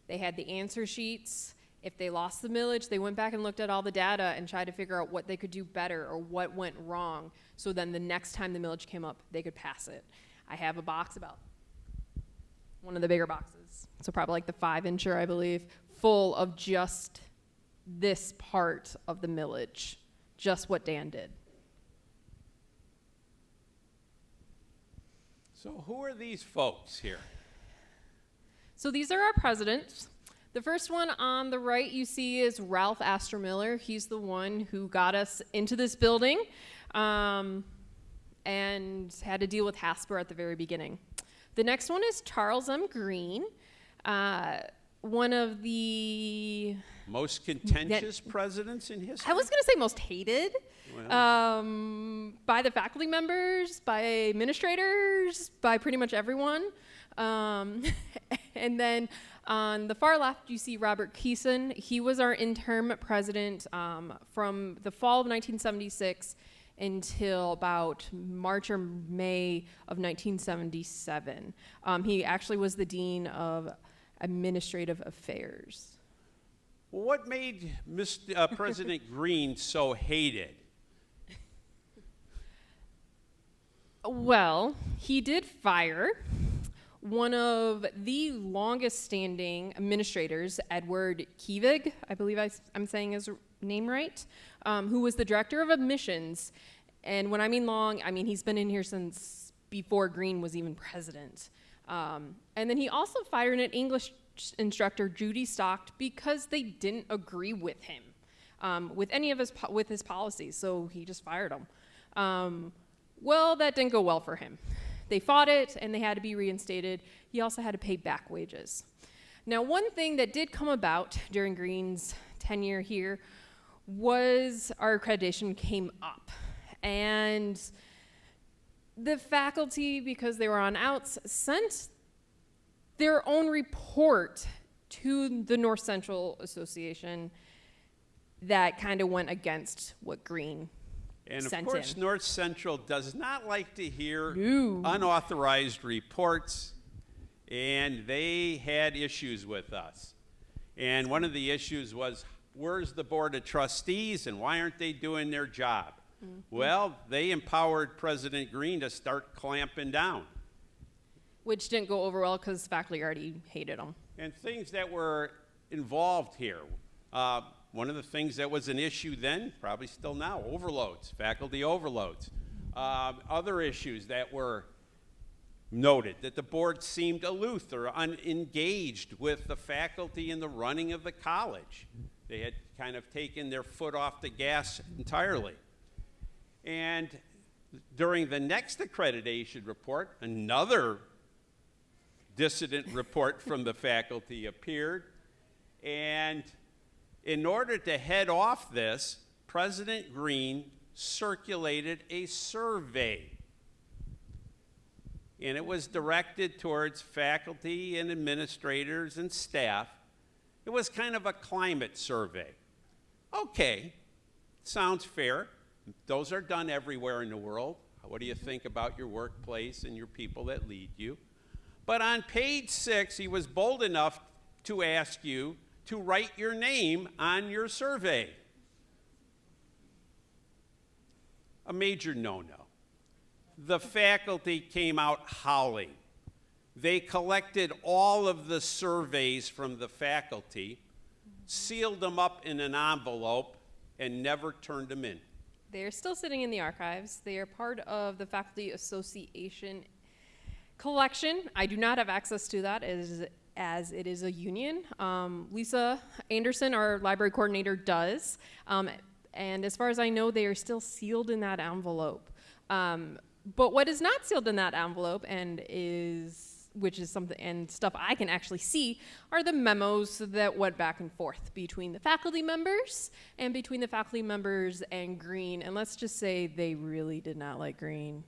They had the answer sheets. If they lost the millage, they went back and looked at all the data and tried to figure out what they could do better or what went wrong. So then the next time the millage came up, they could pass it. I have a box about one of the bigger boxes, so probably like the 5-incher, I believe, full of just this part of the millage, just what Dan did. So who are these folks here? So these are our presidents. The first one on the right you see is Ralph Astor Miller. He's the one who got us into this building and had to deal with Hasper at the very beginning. The next one is Charles M. Green, one of the most contentious presidents in history? I was going to say most hated by the faculty members, by administrators, by pretty much everyone. And then on the far left, you see Robert Keeson. He was our interim president from the fall of 1976 until about March or May of 1977. He actually was the dean of administrative affairs. Well, what made President Green so hated? Well, he did fire one of the longest standing administrators, Edward Kevig, I believe I'm saying his name right, who was the director of admissions. And when I mean long, I mean he's been in here since before Green was even president. And then he also fired an English instructor, Judy Stocked, because they didn't agree with him, with any of his policies, so he just fired him. Well, that didn't go well for him. They fought it, and they had to be reinstated. He also had to pay back wages. Now, one thing that did come about during Green's tenure here was our accreditation came up. And the faculty, because they were on outs, sent their own report to the North Central Association that kind of went against what Green and sent of course, in. North Central does not like to hear No. unauthorized reports, and they had issues with us. And one of the issues was where's the Board of Trustees and why aren't they doing their job? Well, they empowered President Green to start clamping down. Which didn't go over well because faculty already hated them. And things that were involved here. One of the things that was an issue then, probably still now, overloads, faculty overloads. Other issues that were noted, that the board seemed aloof or unengaged with the faculty in the running of the college. They had kind of taken their foot off the gas entirely. And during the next accreditation report, another dissident report from the faculty appeared. And in order to head off this, President Green circulated a survey. And it was directed towards faculty and administrators and staff. It was kind of a climate survey. Okay, sounds fair. Those are done everywhere in the world. What do you think about your workplace and your people that lead you? But on page 6, he was bold enough to ask you to write your name on your survey. A major no-no. The faculty came out howling. They collected all of the surveys from the faculty, sealed them up in an envelope, and never turned them in. They're still sitting in the archives. They are part of the Faculty Association collection. I do not have access to that as it is a union. Lisa Anderson, our library coordinator, does. And as far as I know, they are still sealed in that envelope. But what is not sealed in that envelope which is something and stuff I can actually see, are the memos that went back and forth between the faculty members and between the faculty members and Green. And let's just say they really did not like Green,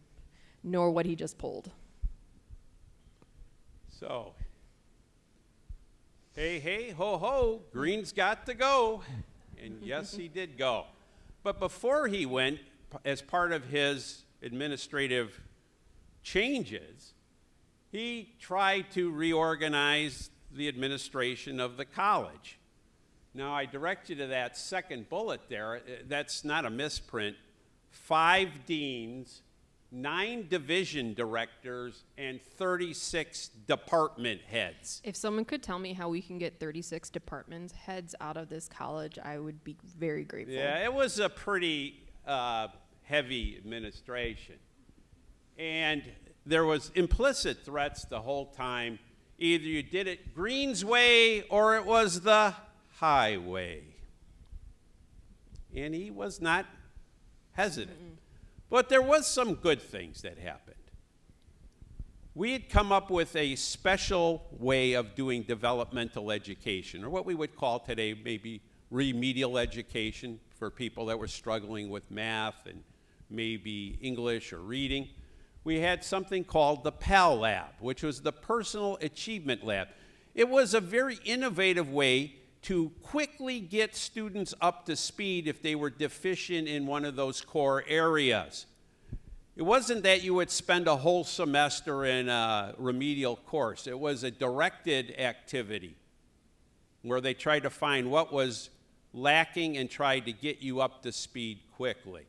nor what he just pulled. So, hey, hey, ho, ho, Green's got to go. And yes, he did go. But before he went, as part of his administrative changes, he tried to reorganize the administration of the college. Now, I direct you to that second bullet there. That's not a misprint. 5 deans, 9 division directors, and 36 department heads. If someone could tell me how we can get 36 department heads out of this college, I would be very grateful. Yeah, it was a pretty heavy administration. And there was implicit threats the whole time. Either you did it Green's way or it was the highway. And he was not hesitant. But there was some good things that happened. We had come up with a special way of doing developmental education, or what we would call today maybe remedial education for people that were struggling with math and maybe English or reading. We had something called the PAL Lab, which was the Personal Achievement Lab. It was a very innovative way to quickly get students up to speed if they were deficient in one of those core areas. It wasn't that you would spend a whole semester in a remedial course. It was a directed activity where they tried to find what was lacking and tried to get you up to speed quickly.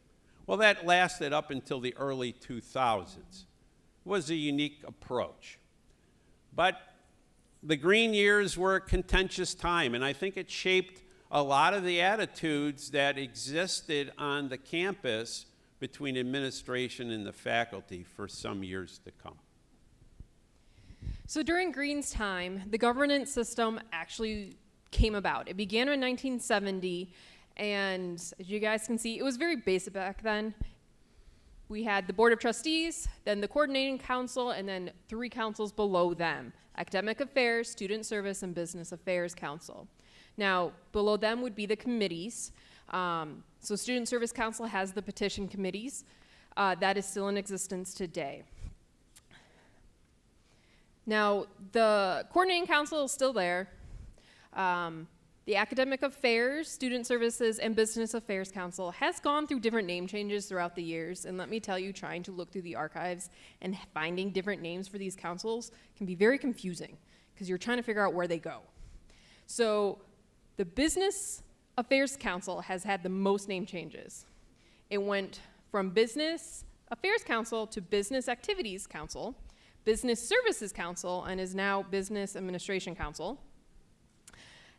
Well, that lasted up until the early 2000s. It was a unique approach. But the Green years were a contentious time, and I think it shaped a lot of the attitudes that existed on the campus between administration and the faculty for some years to come. So during Green's time, the governance system actually came about. It began in 1970, and as you guys can see, it was very basic back then. We had the Board of Trustees, then the Coordinating Council, and then 3 councils below them: Academic Affairs, Student Service, and Business Affairs Council. Now, below them would be the committees. So Student Service Council has the petition committees. That is still in existence today. Now, the Coordinating Council is still there. The Academic Affairs, Student Services, and Business Affairs Council has gone through different name changes throughout the years, and let me tell you, trying to look through the archives and finding different names for these councils can be very confusing because you're trying to figure out where they go. So the Business Affairs Council has had the most name changes. It went from Business Affairs Council to Business Activities Council, Business Services Council, and is now Business Administration Council.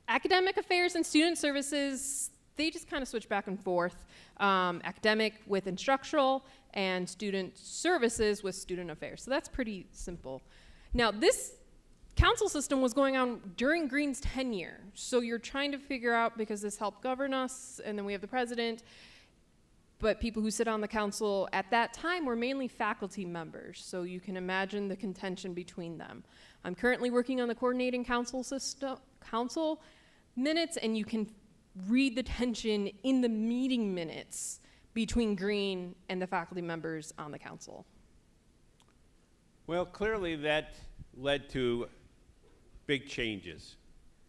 Academic Affairs and Student Services, they just kind of switch back and forth. Academic with instructional, and Student Services with Student Affairs. So that's pretty simple. Now, this council system was going on during Green's tenure. So you're trying to figure out, because this helped govern us, and then we have the president, but people who sit on the council at that time were mainly faculty members. So you can imagine the contention between them. I'm currently working on the coordinating council minutes, and you can read the tension in the meeting minutes between Green and the faculty members on the council. Well, clearly that led to big changes.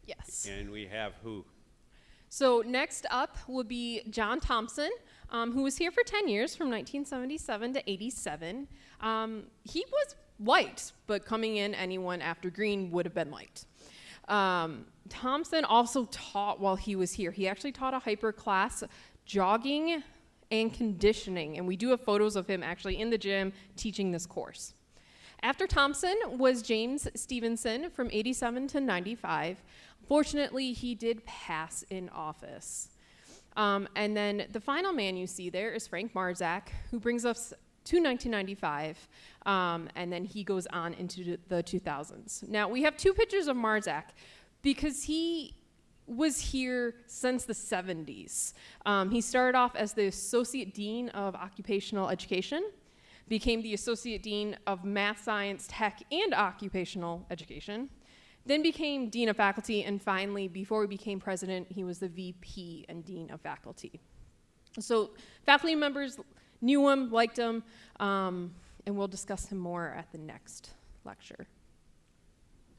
Yes. And we have who? So next up would be John Thompson, who was here for 10 years, from 1977 to 87. He was liked, but coming in, anyone after Green would have been liked. Thompson also taught while he was here. He actually taught a hyper class, jogging and conditioning, and we do have photos of him actually in the gym teaching this course. After Thompson was James Stevenson from 87 to 95. Fortunately, he did pass in office. And then the final man you see there is Frank Marzak, who brings us to 1995, and then he goes on into the 2000s. Now, we have two pictures of Marzak because he was here since the 70s. He started off as the Associate Dean of Occupational Education, became the Associate Dean of Math, Science, Tech, and Occupational Education, then became Dean of Faculty, and finally, before he became president, he was the VP and Dean of Faculty. So faculty members knew him, liked him, and we'll discuss him more at the next lecture.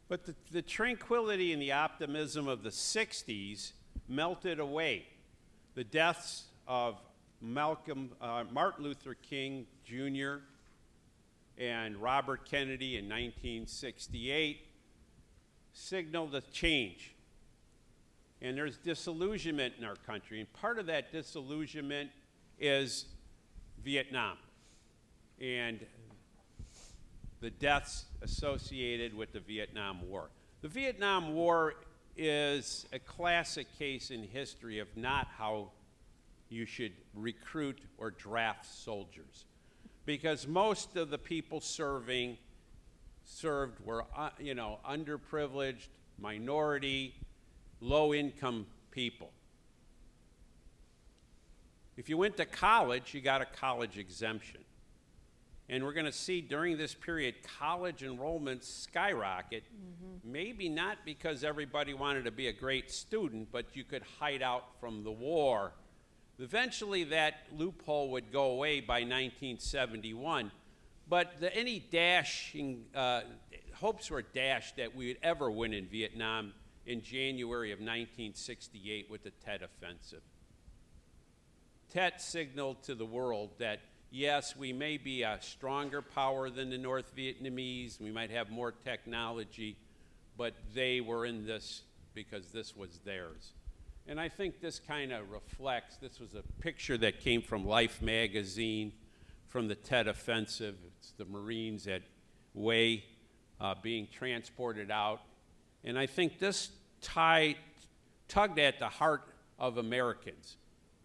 But the tranquility and the optimism of the 60s melted away. The deaths of Martin Luther King Jr. and Robert Kennedy in 1968 signaled a change. And there's disillusionment in our country, and part of that disillusionment is Vietnam and the deaths associated with the Vietnam War. The Vietnam War is a classic case in history of not how you should recruit or draft soldiers, because most of the people served were underprivileged, minority, low-income people. If you went to college, you got a college exemption. And we're going to see during this period college enrollments skyrocket, maybe not because everybody wanted to be a great student, but you could hide out from the war. Eventually that loophole would go away by 1971, but any hopes were dashed that we would ever win in Vietnam in January of 1968 with the Tet Offensive. Tet signaled to the world that yes, we may be a stronger power than the North Vietnamese, we might have more technology, but they were in this because this was theirs. And I think this kind of reflects, this was a picture that came from Life magazine from the Tet Offensive. It's the Marines at Hue being transported out. And I think this tugged at the heart of Americans.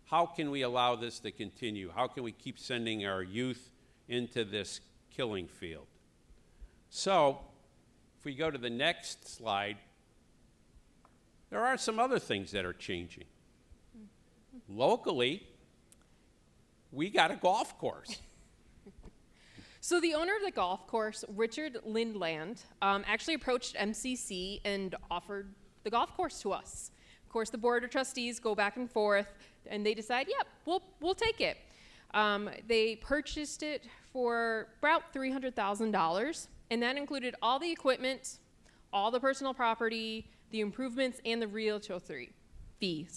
How can we allow this to continue? How can we keep sending our youth into this killing field? So, if we go to the next slide, there are some other things that are changing. Locally, we got a golf course. So the owner of the golf course, Richard Lindland, actually approached MCC and offered the golf course to us. Of course, the board of trustees go back and forth, and they decide, yep, we'll take it. They purchased it for about $300,000, and that included all the equipment, all the personal property, the improvements, and the realtor fee.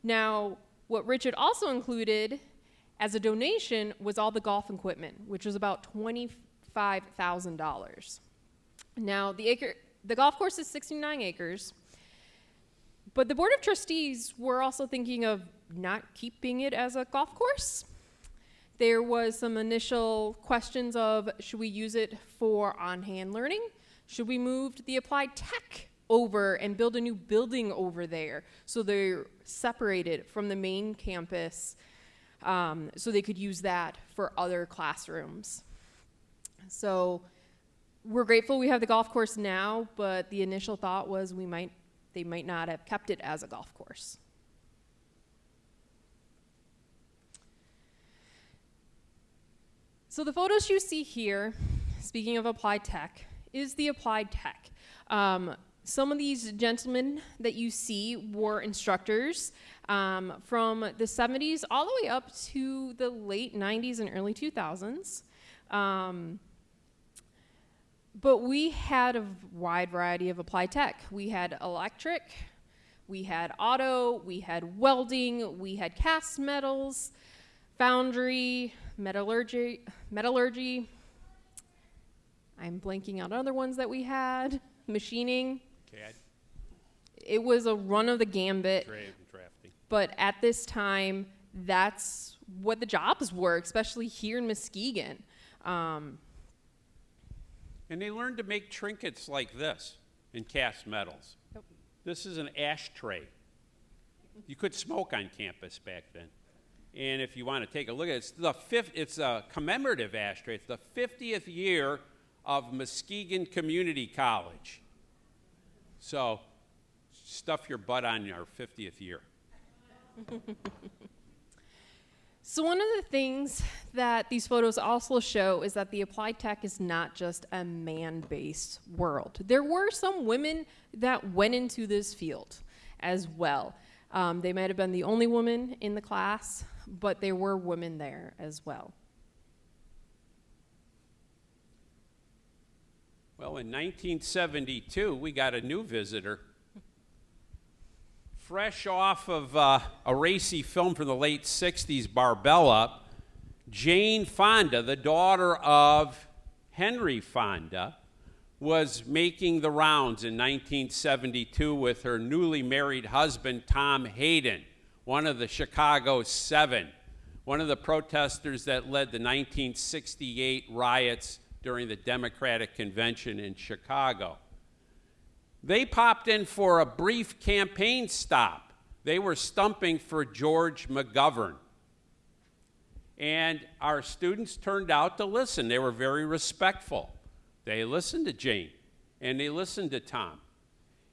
Now, what Richard also included as a donation was all the golf equipment, which was about $25,000. Now, the golf course is 69 acres. But the Board of Trustees were also thinking of not keeping it as a golf course. There was some initial questions of, should we use it for on-hand learning? Should we move the applied tech over and build a new building over there so they're separated from the main campus, so they could use that for other classrooms? So we're grateful we have the golf course now, but the initial thought was they might not have kept it as a golf course. So the photos you see here, speaking of applied tech, is the applied tech. Some of these gentlemen that you see were instructors from the 70s all the way up to the late 90s and early 2000s. But we had a wide variety of applied tech. We had electric, we had auto, we had welding, we had cast metals, foundry, metallurgy. I'm blanking out other ones that we had. Machining. CAD. It was a run of the gambit. Drafting. But at this time, that's what the jobs were, especially here in Muskegon. And they learned to make trinkets like this in cast metals. Yep. This is an ashtray. You could smoke on campus back then. And if you want to take a look at it, it's a commemorative ashtray. It's the 50th year of Muskegon Community College. So stuff your butt on your 50th year. So one of the things that these photos also show is that the applied tech is not just a man-based world. There were some women that went into this field as well. They might have been the only woman in the class, but there were women there as well. Well, in 1972, we got a new visitor. Fresh off of a racy film from the late 60s, Barbella, Jane Fonda, the daughter of Henry Fonda, was making the rounds in 1972 with her newly married husband, Tom Hayden, one of the Chicago Seven, one of the protesters that led the 1968 riots during the Democratic Convention in Chicago. They popped in for a brief campaign stop. They were stumping for George McGovern. And our students turned out to listen. They were very respectful. They listened to Jane, and they listened to Tom.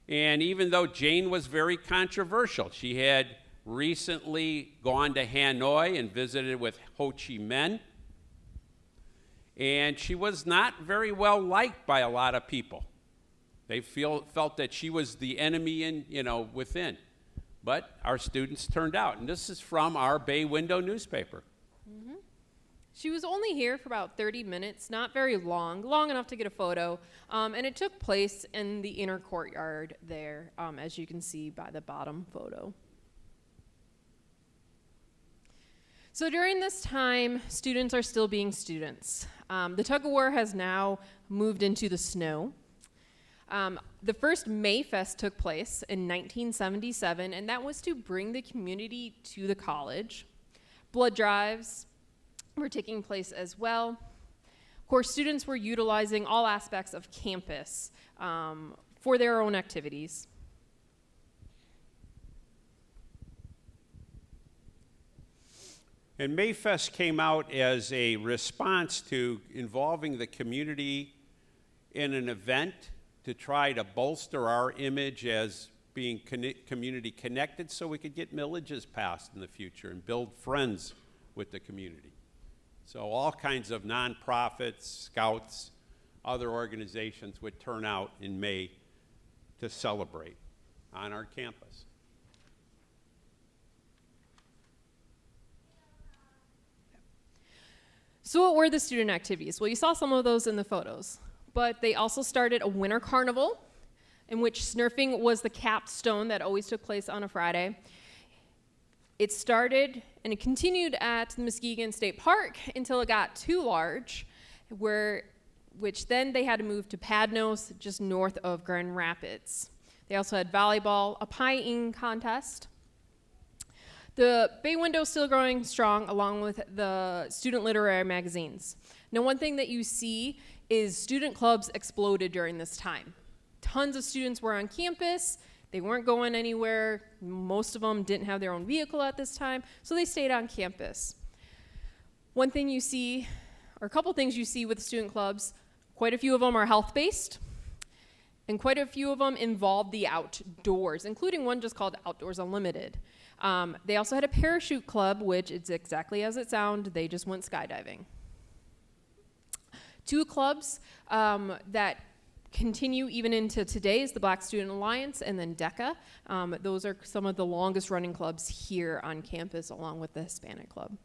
And even though Jane was very controversial, she had recently gone to Hanoi and visited with Ho Chi Minh, and she was not very well liked by a lot of people. They felt that she was the enemy within. But our students turned out, and this is from our Bay Window newspaper. Mm-hmm. She was only here for about 30 minutes, not very long enough to get a photo, and it took place in the inner courtyard there, as you can see by the bottom photo. So during this time, students are still being students. The tug-of-war has now moved into the snow. The first Mayfest took place in 1977, and that was to bring the community to the college. Blood drives were taking place as well. Of course, students were utilizing all aspects of campus for their own activities. And Mayfest came out as a response to involving the community in an event to try to bolster our image as being community connected so we could get millages passed in the future and build friends with the community. So all kinds of nonprofits, scouts, other organizations would turn out in May to celebrate on our campus. So what were the student activities? Well, you saw some of those in the photos, but they also started a winter carnival in which snurfing was the capstone that always took place on a Friday. It started and it continued at the Muskegon State Park until it got too large, which then they had to move to Padnos, just north of Grand Rapids. They also had volleyball, a pie eating contest. The Bay Window is still growing strong along with the student literary magazines. Now, one thing that you see is student clubs exploded during this time. Tons of students were on campus. They weren't going anywhere. Most of them didn't have their own vehicle at this time, so they stayed on campus. One thing you see, or a couple things you see with student clubs, quite a few of them are health-based, and quite a few of them involve the outdoors, including one just called Outdoors Unlimited. They also had a parachute club, which is exactly as it sounds. They just went skydiving. Two clubs that continue even into today is the Black Student Alliance and then DECA. Those are some of the longest running clubs here on campus, along with the Hispanic Club.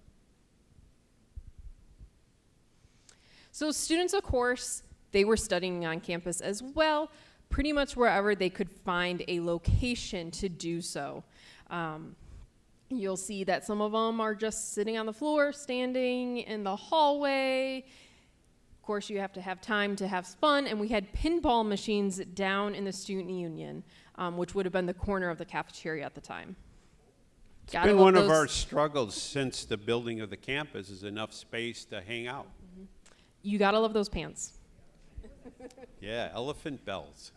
So students, of course, they were studying on campus as well, pretty much wherever they could find a location to do so. You'll see that some of them are just sitting on the floor, standing in the hallway. Of course, you have to have time to have fun, and we had pinball machines down in the student union, which would have been the corner of the cafeteria at the time. It's been one of our struggles since the building of the campus is enough space to hang out. You gotta love those pants. Yeah, elephant bells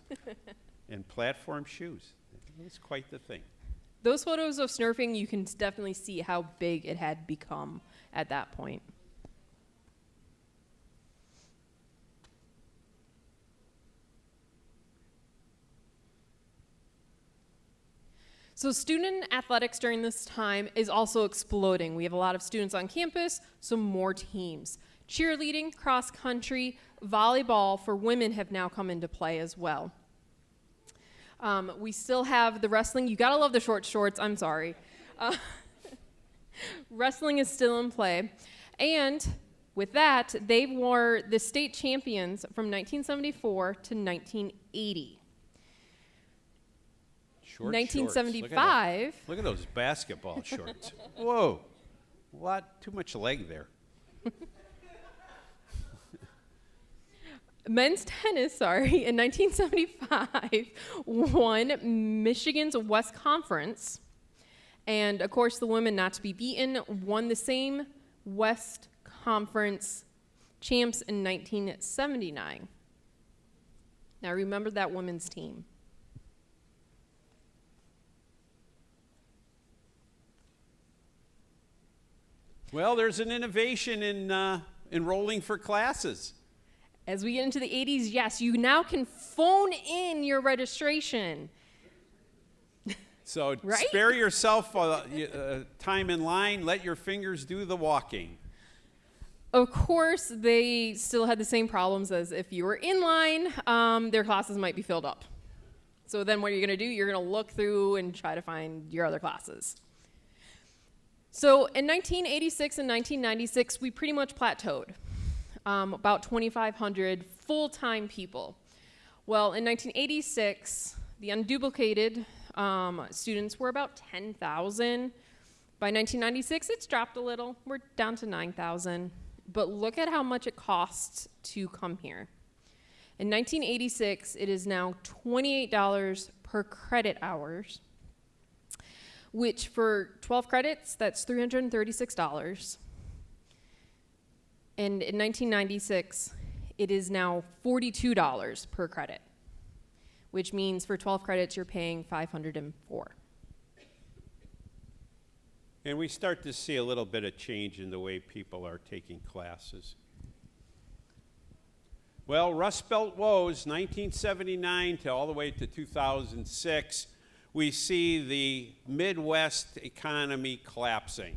and platform shoes. It's quite the thing. Those photos of snurfing, you can definitely see how big it had become at that point. So student athletics during this time is also exploding. We have a lot of students on campus, so more teams. Cheerleading, cross country, volleyball for women have now come into play as well. We still have the wrestling. You gotta love the short shorts, I'm sorry. Wrestling is still in play. And with that, they were the state champions from 1974 to 1980. Short 1975. Shorts. Look at those basketball shorts. Whoa, too much leg there. Men's tennis, in 1975 won Michigan's West Conference. And of course, the women, not to be beaten, won the same West Conference champs in 1979. Now remember that women's team. Well, there's an innovation in enrolling for classes. As we get into the 80s, yes, you now can phone in your registration. So right? Spare yourself time in line, let your fingers do the walking. Of course, they still had the same problems as if you were in line, their classes might be filled up. So then what are you gonna do? You're gonna look through and try to find your other classes. So in 1986 and 1996, we pretty much plateaued. About 2,500 full-time people. Well, in 1986, the unduplicated students were about 10,000. By 1996, it's dropped a little. We're down to 9,000. But look at how much it costs to come here. In 1986, it is now $28 per credit hours, which for 12 credits, that's $336. And in 1996, it is now $42 per credit, which means for 12 credits, you're paying $504. And we start to see a little bit of change in the way people are taking classes. Well, Rust Belt woes, 1979 to all the way to 2006, we see the Midwest economy collapsing.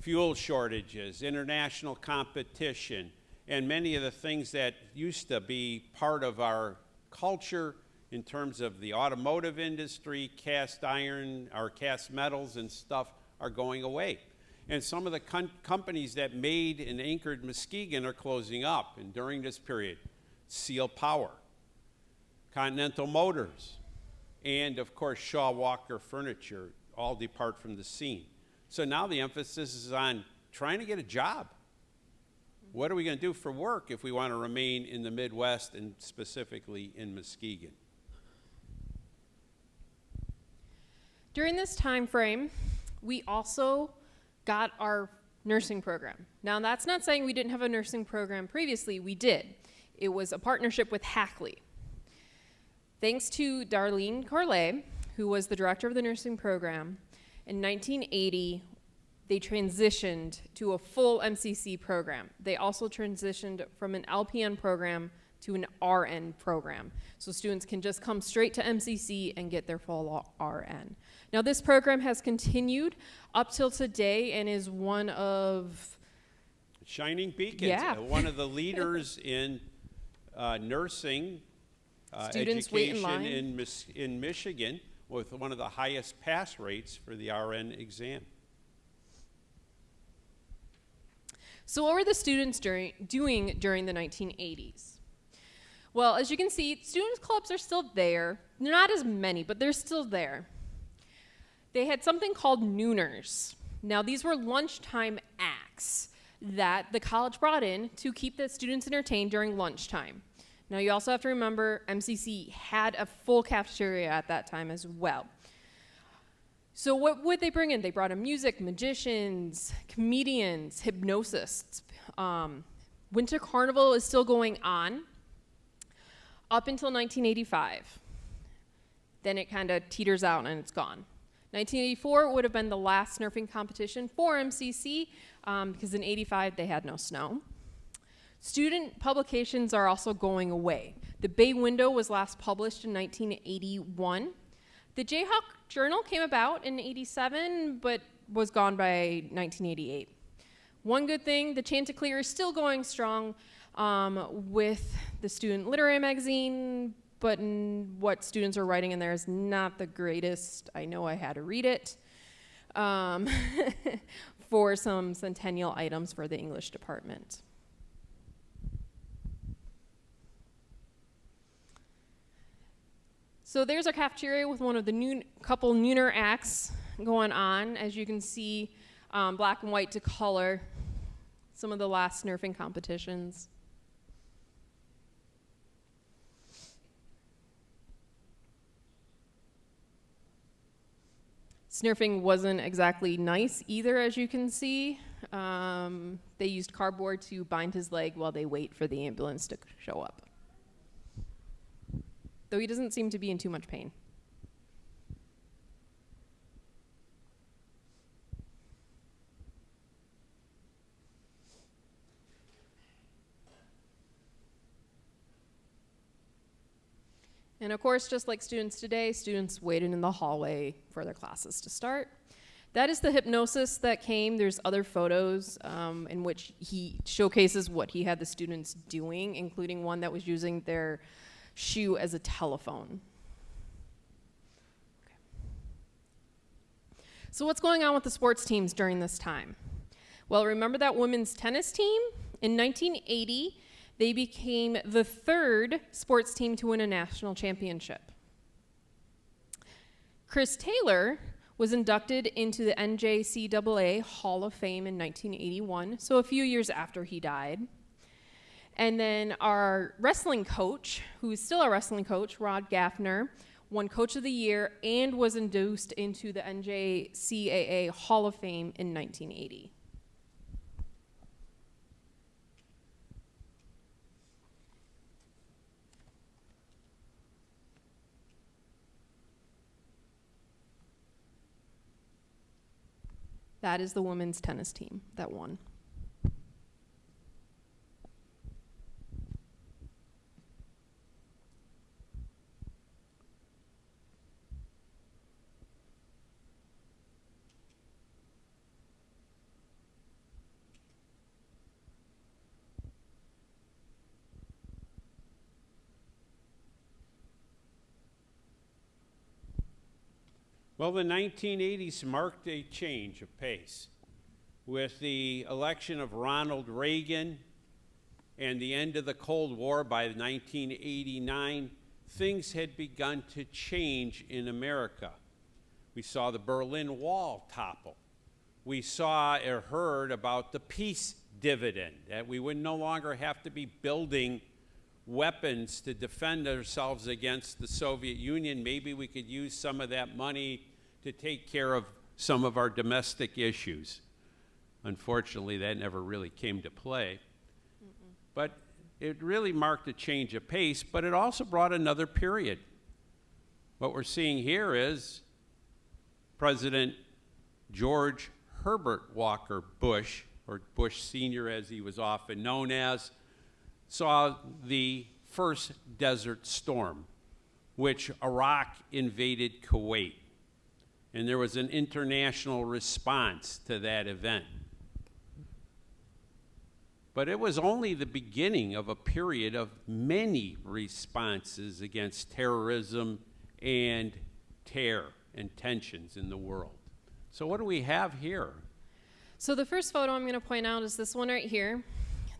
Fuel shortages, international competition, and many of the things that used to be part of our culture in terms of the automotive industry, cast iron, or cast metals and stuff are going away. And some of the companies that made and anchored Muskegon are closing up. And during this period, Seal Power, Continental Motors, and of course Shaw Walker Furniture all depart from the scene. So now the emphasis is on trying to get a job. What are we going to do for work if we want to remain in the Midwest and specifically in Muskegon? During this time frame, we also got our nursing program. Now, that's not saying we didn't have a nursing program previously. We did. It was a partnership with Hackley. Thanks to Darlene Corley, who was the director of the nursing program, in 1980, they transitioned to a full MCC program. They also transitioned from an LPN program to an RN program. So students can just come straight to MCC and get their full RN. Now this program has continued up till today and is one of Shining beacons. Yeah. One of the leaders in nursing Students wait in education line. in Michigan, with one of the highest pass rates for the RN exam. So what were the students doing during the 1980s? Well, as you can see, students clubs are still there. They're not as many, but they're still there. They had something called nooners. Now, these were lunchtime acts that the college brought in to keep the students entertained during lunchtime. Now, you also have to remember MCC had a full cafeteria at that time as well. So what would they bring in? They brought in music, magicians, comedians, hypnosists. Winter Carnival is still going on up until 1985. Then it kind of teeters out and it's gone. 1984 would have been the last Nerfing competition for MCC because in 85 they had no snow. Student publications are also going away. The Bay Window was last published in 1981. The Jayhawk Journal came about in 87, but was gone by 1988. One good thing, the Chanticleer is still going strong with the Student Literary Magazine, but what students are writing in there is not the greatest. I know I had to read it for some Centennial items for the English department. So there's our cafeteria with one of the couple nooner acts going on. As you can see, black and white to color, some of the last Nerfing competitions. Snurfing wasn't exactly nice either, as you can see. They used cardboard to bind his leg while they wait for the ambulance to show up. Though he doesn't seem to be in too much pain. And of course, just like students today, students waited in the hallway for their classes to start. That is the hypnosis that came. There's other photos in which he showcases what he had the students doing, including one that was using their shoe as a telephone. Okay. So what's going on with the sports teams during this time? Well, remember that women's tennis team? In 1980, they became the third sports team to win a national championship. Chris Taylor was inducted into the NJCAA Hall of Fame in 1981, so a few years after he died. And then our wrestling coach, who is still our wrestling coach, Rod Gaffner, won Coach of the Year and was induced into the NJCAA Hall of Fame in 1980. That is the women's tennis team that won. Well, the 1980s marked a change of pace. With the election of Ronald Reagan and the end of the Cold War by 1989, things had begun to change in America. We saw the Berlin Wall topple. We saw or heard about the peace dividend, that we would no longer have to be building weapons to defend ourselves against the Soviet Union. Maybe we could use some of that money to take care of some of our domestic issues. Unfortunately, that never really came to play. But it really marked a change of pace, but it also brought another period. What we're seeing here is President George Herbert Walker Bush, or Bush Sr. as he was often known as, saw the first Desert Storm, which Iraq invaded Kuwait. And there was an international response to that event. But it was only the beginning of a period of many responses against terrorism and terror and tensions in the world. So what do we have here? So the first photo I'm going to point out is this one right here.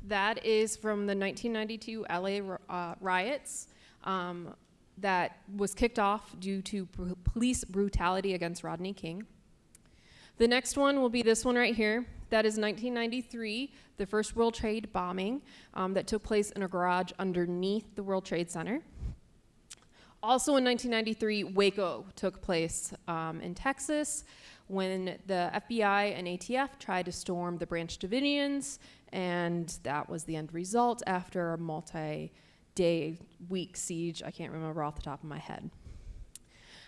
That is from the 1992 LA riots that was kicked off due to police brutality against Rodney King. The next one will be this one right here. That is 1993, the first World Trade bombing that took place in a garage underneath the World Trade Center. Also in 1993, Waco took place in Texas when the FBI and ATF tried to storm the Branch Davidians, and that was the end result after a multi-day, week siege. I can't remember off the top of my head.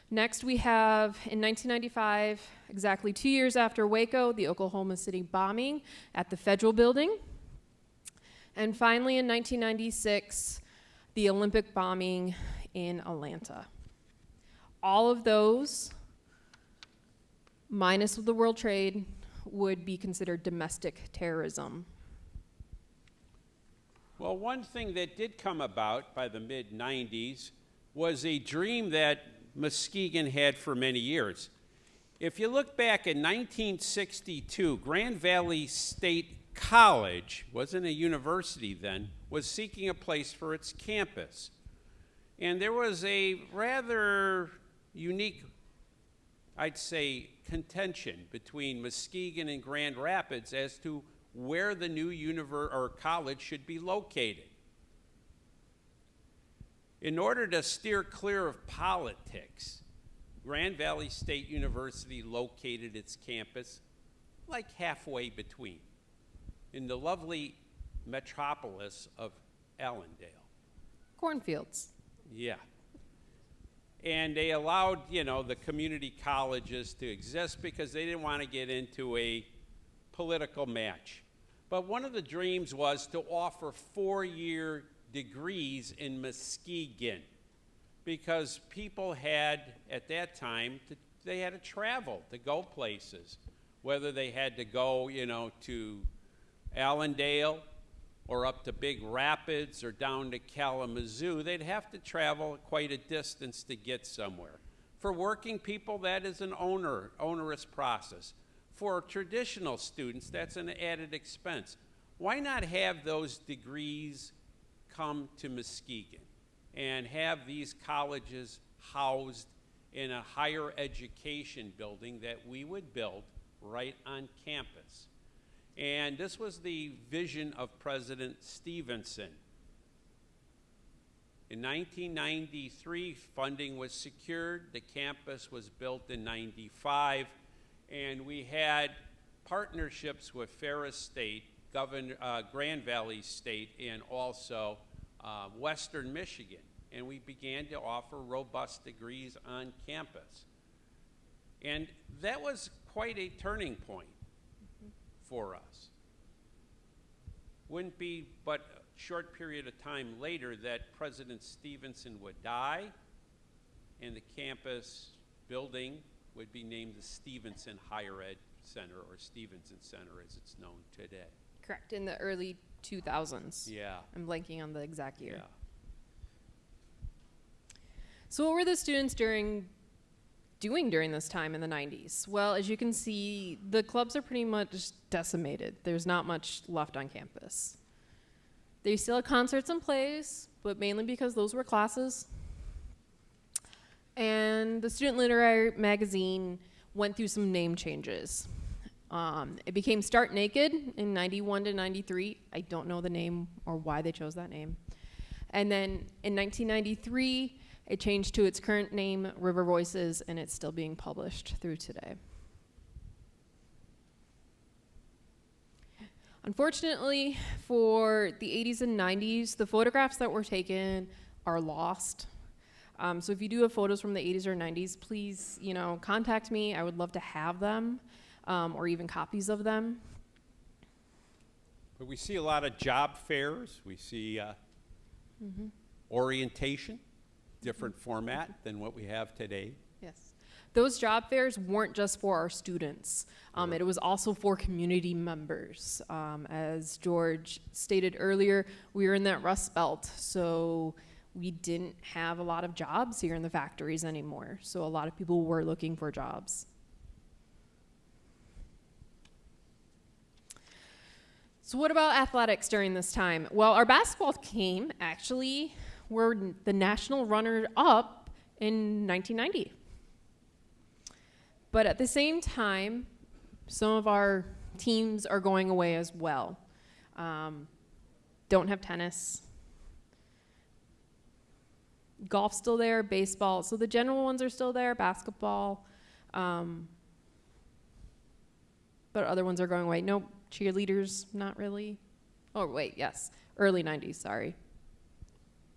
Next, we have, in 1995, exactly 2 years after Waco, the Oklahoma City bombing at the Federal Building. And finally, in 1996, the Olympic bombing in Atlanta. All of those, minus the World Trade, would be considered domestic terrorism. Well, one thing that did come about by the mid-90s was a dream that Muskegon had for many years. If you look back in 1962, Grand Valley State College, wasn't a university then, was seeking a place for its campus. And there was a rather unique, I'd say, contention between Muskegon and Grand Rapids as to where the new college should be located. In order to steer clear of politics, Grand Valley State University located its campus like halfway between, in the lovely metropolis of Allendale. Cornfields. Yeah. And they allowed, the community colleges to exist because they didn't want to get into a political match. But one of the dreams was to offer 4-year degrees in Muskegon because people had, at that time, they had to travel to go places, whether they had to go, to Allendale or up to Big Rapids or down to Kalamazoo. They'd have to travel quite a distance to get somewhere. For working people, that is an onerous process. For traditional students, that's an added expense. Why not have those degrees come to Muskegon and have these colleges housed in a higher education building that we would build right on campus? And this was the vision of President Stevenson. In 1993, funding was secured. The campus was built in 95, and we had partnerships with Ferris State, Grand Valley State, and also Western Michigan. And we began to offer robust degrees on campus. And that was quite a turning point for us. Wouldn't be but a short period of time later that President Stevenson would die, and the campus building would be named the Stevenson Higher Ed Center, or Stevenson Center as it's known today. Correct, in the early 2000s. Yeah. I'm blanking on the exact year. Yeah. So what were the students doing during this time in the 90s? Well, as you can see, the clubs are pretty much decimated. There's not much left on campus. They still had concerts and plays, but mainly because those were classes. And the Student Literary Magazine went through some name changes. It became Start Naked in 91 to 93. I don't know the name or why they chose that name. And then in 1993, It changed to its current name, River Voices, and it's still being published through today. Unfortunately, for the 80s and 90s, the photographs that were taken are lost. So if you do have photos from the 80s or 90s, please, contact me. I would love to have them, or even copies of them. But we see a lot of job fairs. We see orientation, different format than what we have today. Yes. Those job fairs weren't just for our students. It was also for community members. As George stated earlier, we were in that Rust Belt, so we didn't have a lot of jobs here in the factories anymore. So a lot of people were looking for jobs. So what about athletics during this time? Well, our basketball team actually were the national runner-up in 1990. But at the same time, some of our teams are going away as well. Don't have tennis. Golf's still there, baseball. So the general ones are still there, basketball. But other ones are going away. No, cheerleaders, not really. Oh, wait, yes. Early 90s, sorry.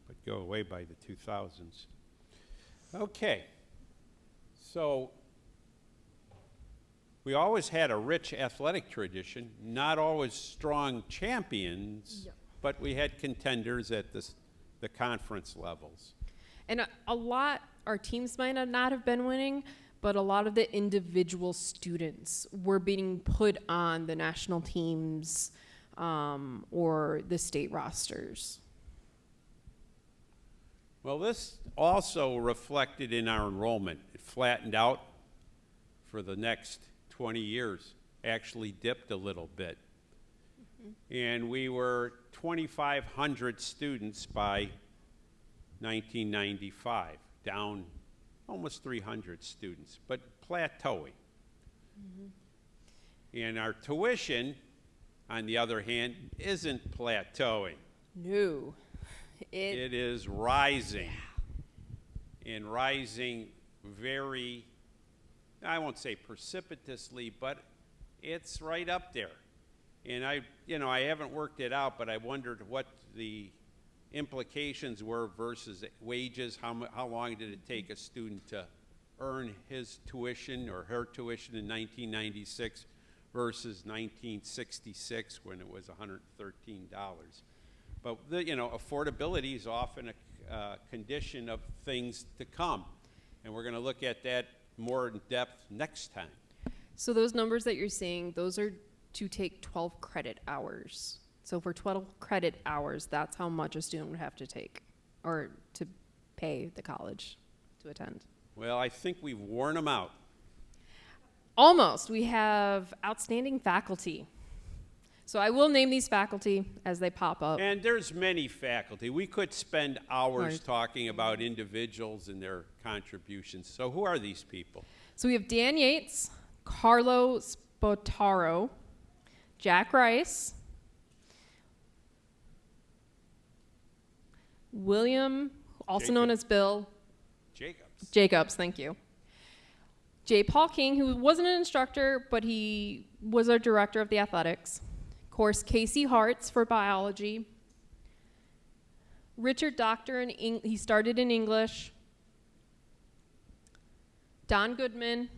But go away by the 2000s. Okay. So we always had a rich athletic tradition, not always strong champions, but we had contenders at the conference levels. And a lot, our teams might not have been winning, but a lot of the individual students were being put on the national teams or the state rosters. Well, this also reflected in our enrollment. It flattened out for the next 20 years, actually dipped a little bit. And we were 2,500 students by 1995, down almost 300 students, but plateauing. And our tuition, on the other hand, isn't plateauing. No. It is rising. And rising very, I won't say precipitously, but it's right up there. And I haven't worked it out, but I wondered what the implications were versus wages. How long did it take a student to earn his tuition or her tuition in 1996 versus 1966 when it was $113? But affordability is often a condition of things to come, and we're going to look at that more in depth next time. So those numbers that you're seeing, those are to take 12 credit hours. So for 12 credit hours, that's how much a student would have to take or to pay the college to attend. Well, I think we've worn them out. Almost. We have outstanding faculty. So I will name these faculty as they pop up. And there's many faculty. We could spend hours talking about individuals and their contributions. So who are these people? So we have Dan Yates, Carlo Spotaro, Jack Rice, William, also known as Bill. Jacobs, thank you. J. Paul King, who wasn't an instructor, but he was our director of the athletics. Of course, Casey Hartz for biology. Richard Doctor, he started in English. Don Goodman.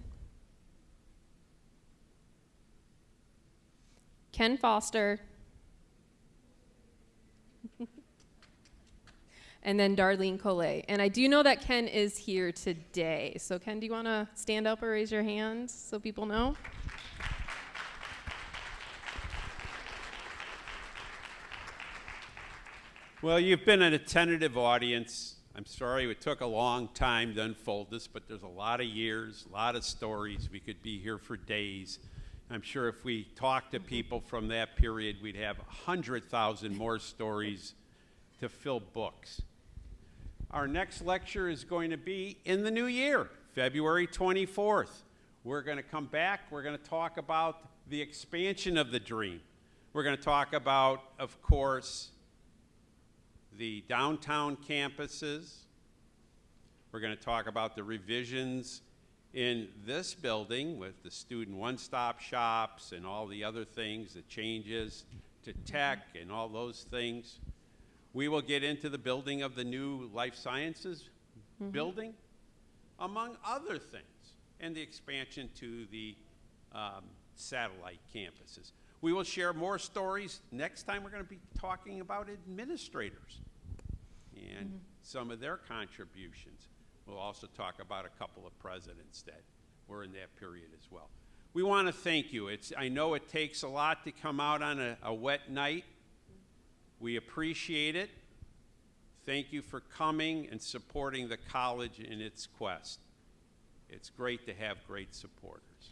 Ken Foster. And then Darlene Collet. And I do know that Ken is here today. So Ken, do you want to stand up or raise your hand so people know? Well, you've been an attentive audience. I'm sorry it took a long time to unfold this, but there's a lot of years, a lot of stories. We could be here for days. I'm sure if we talked to people from that period, we'd have 100,000 more stories to fill books. Our next lecture is going to be in the new year, February 24th. We're going to come back. We're going to talk about the expansion of the dream. We're going to talk about, of course, the downtown campuses, We're going to talk about the revisions in this building with the student one-stop shops and all the other things, the changes to tech and all those things. We will get into the building of the new life sciences building, among other things, and the expansion to the satellite campuses. We will share more stories. Next time we're going to be talking about administrators and some of their contributions. We'll also talk about a couple of presidents that were in that period as well. We want to thank you. I know it takes a lot to come out on a wet night. We appreciate it. Thank you for coming and supporting the college in its quest. It's great to have great supporters.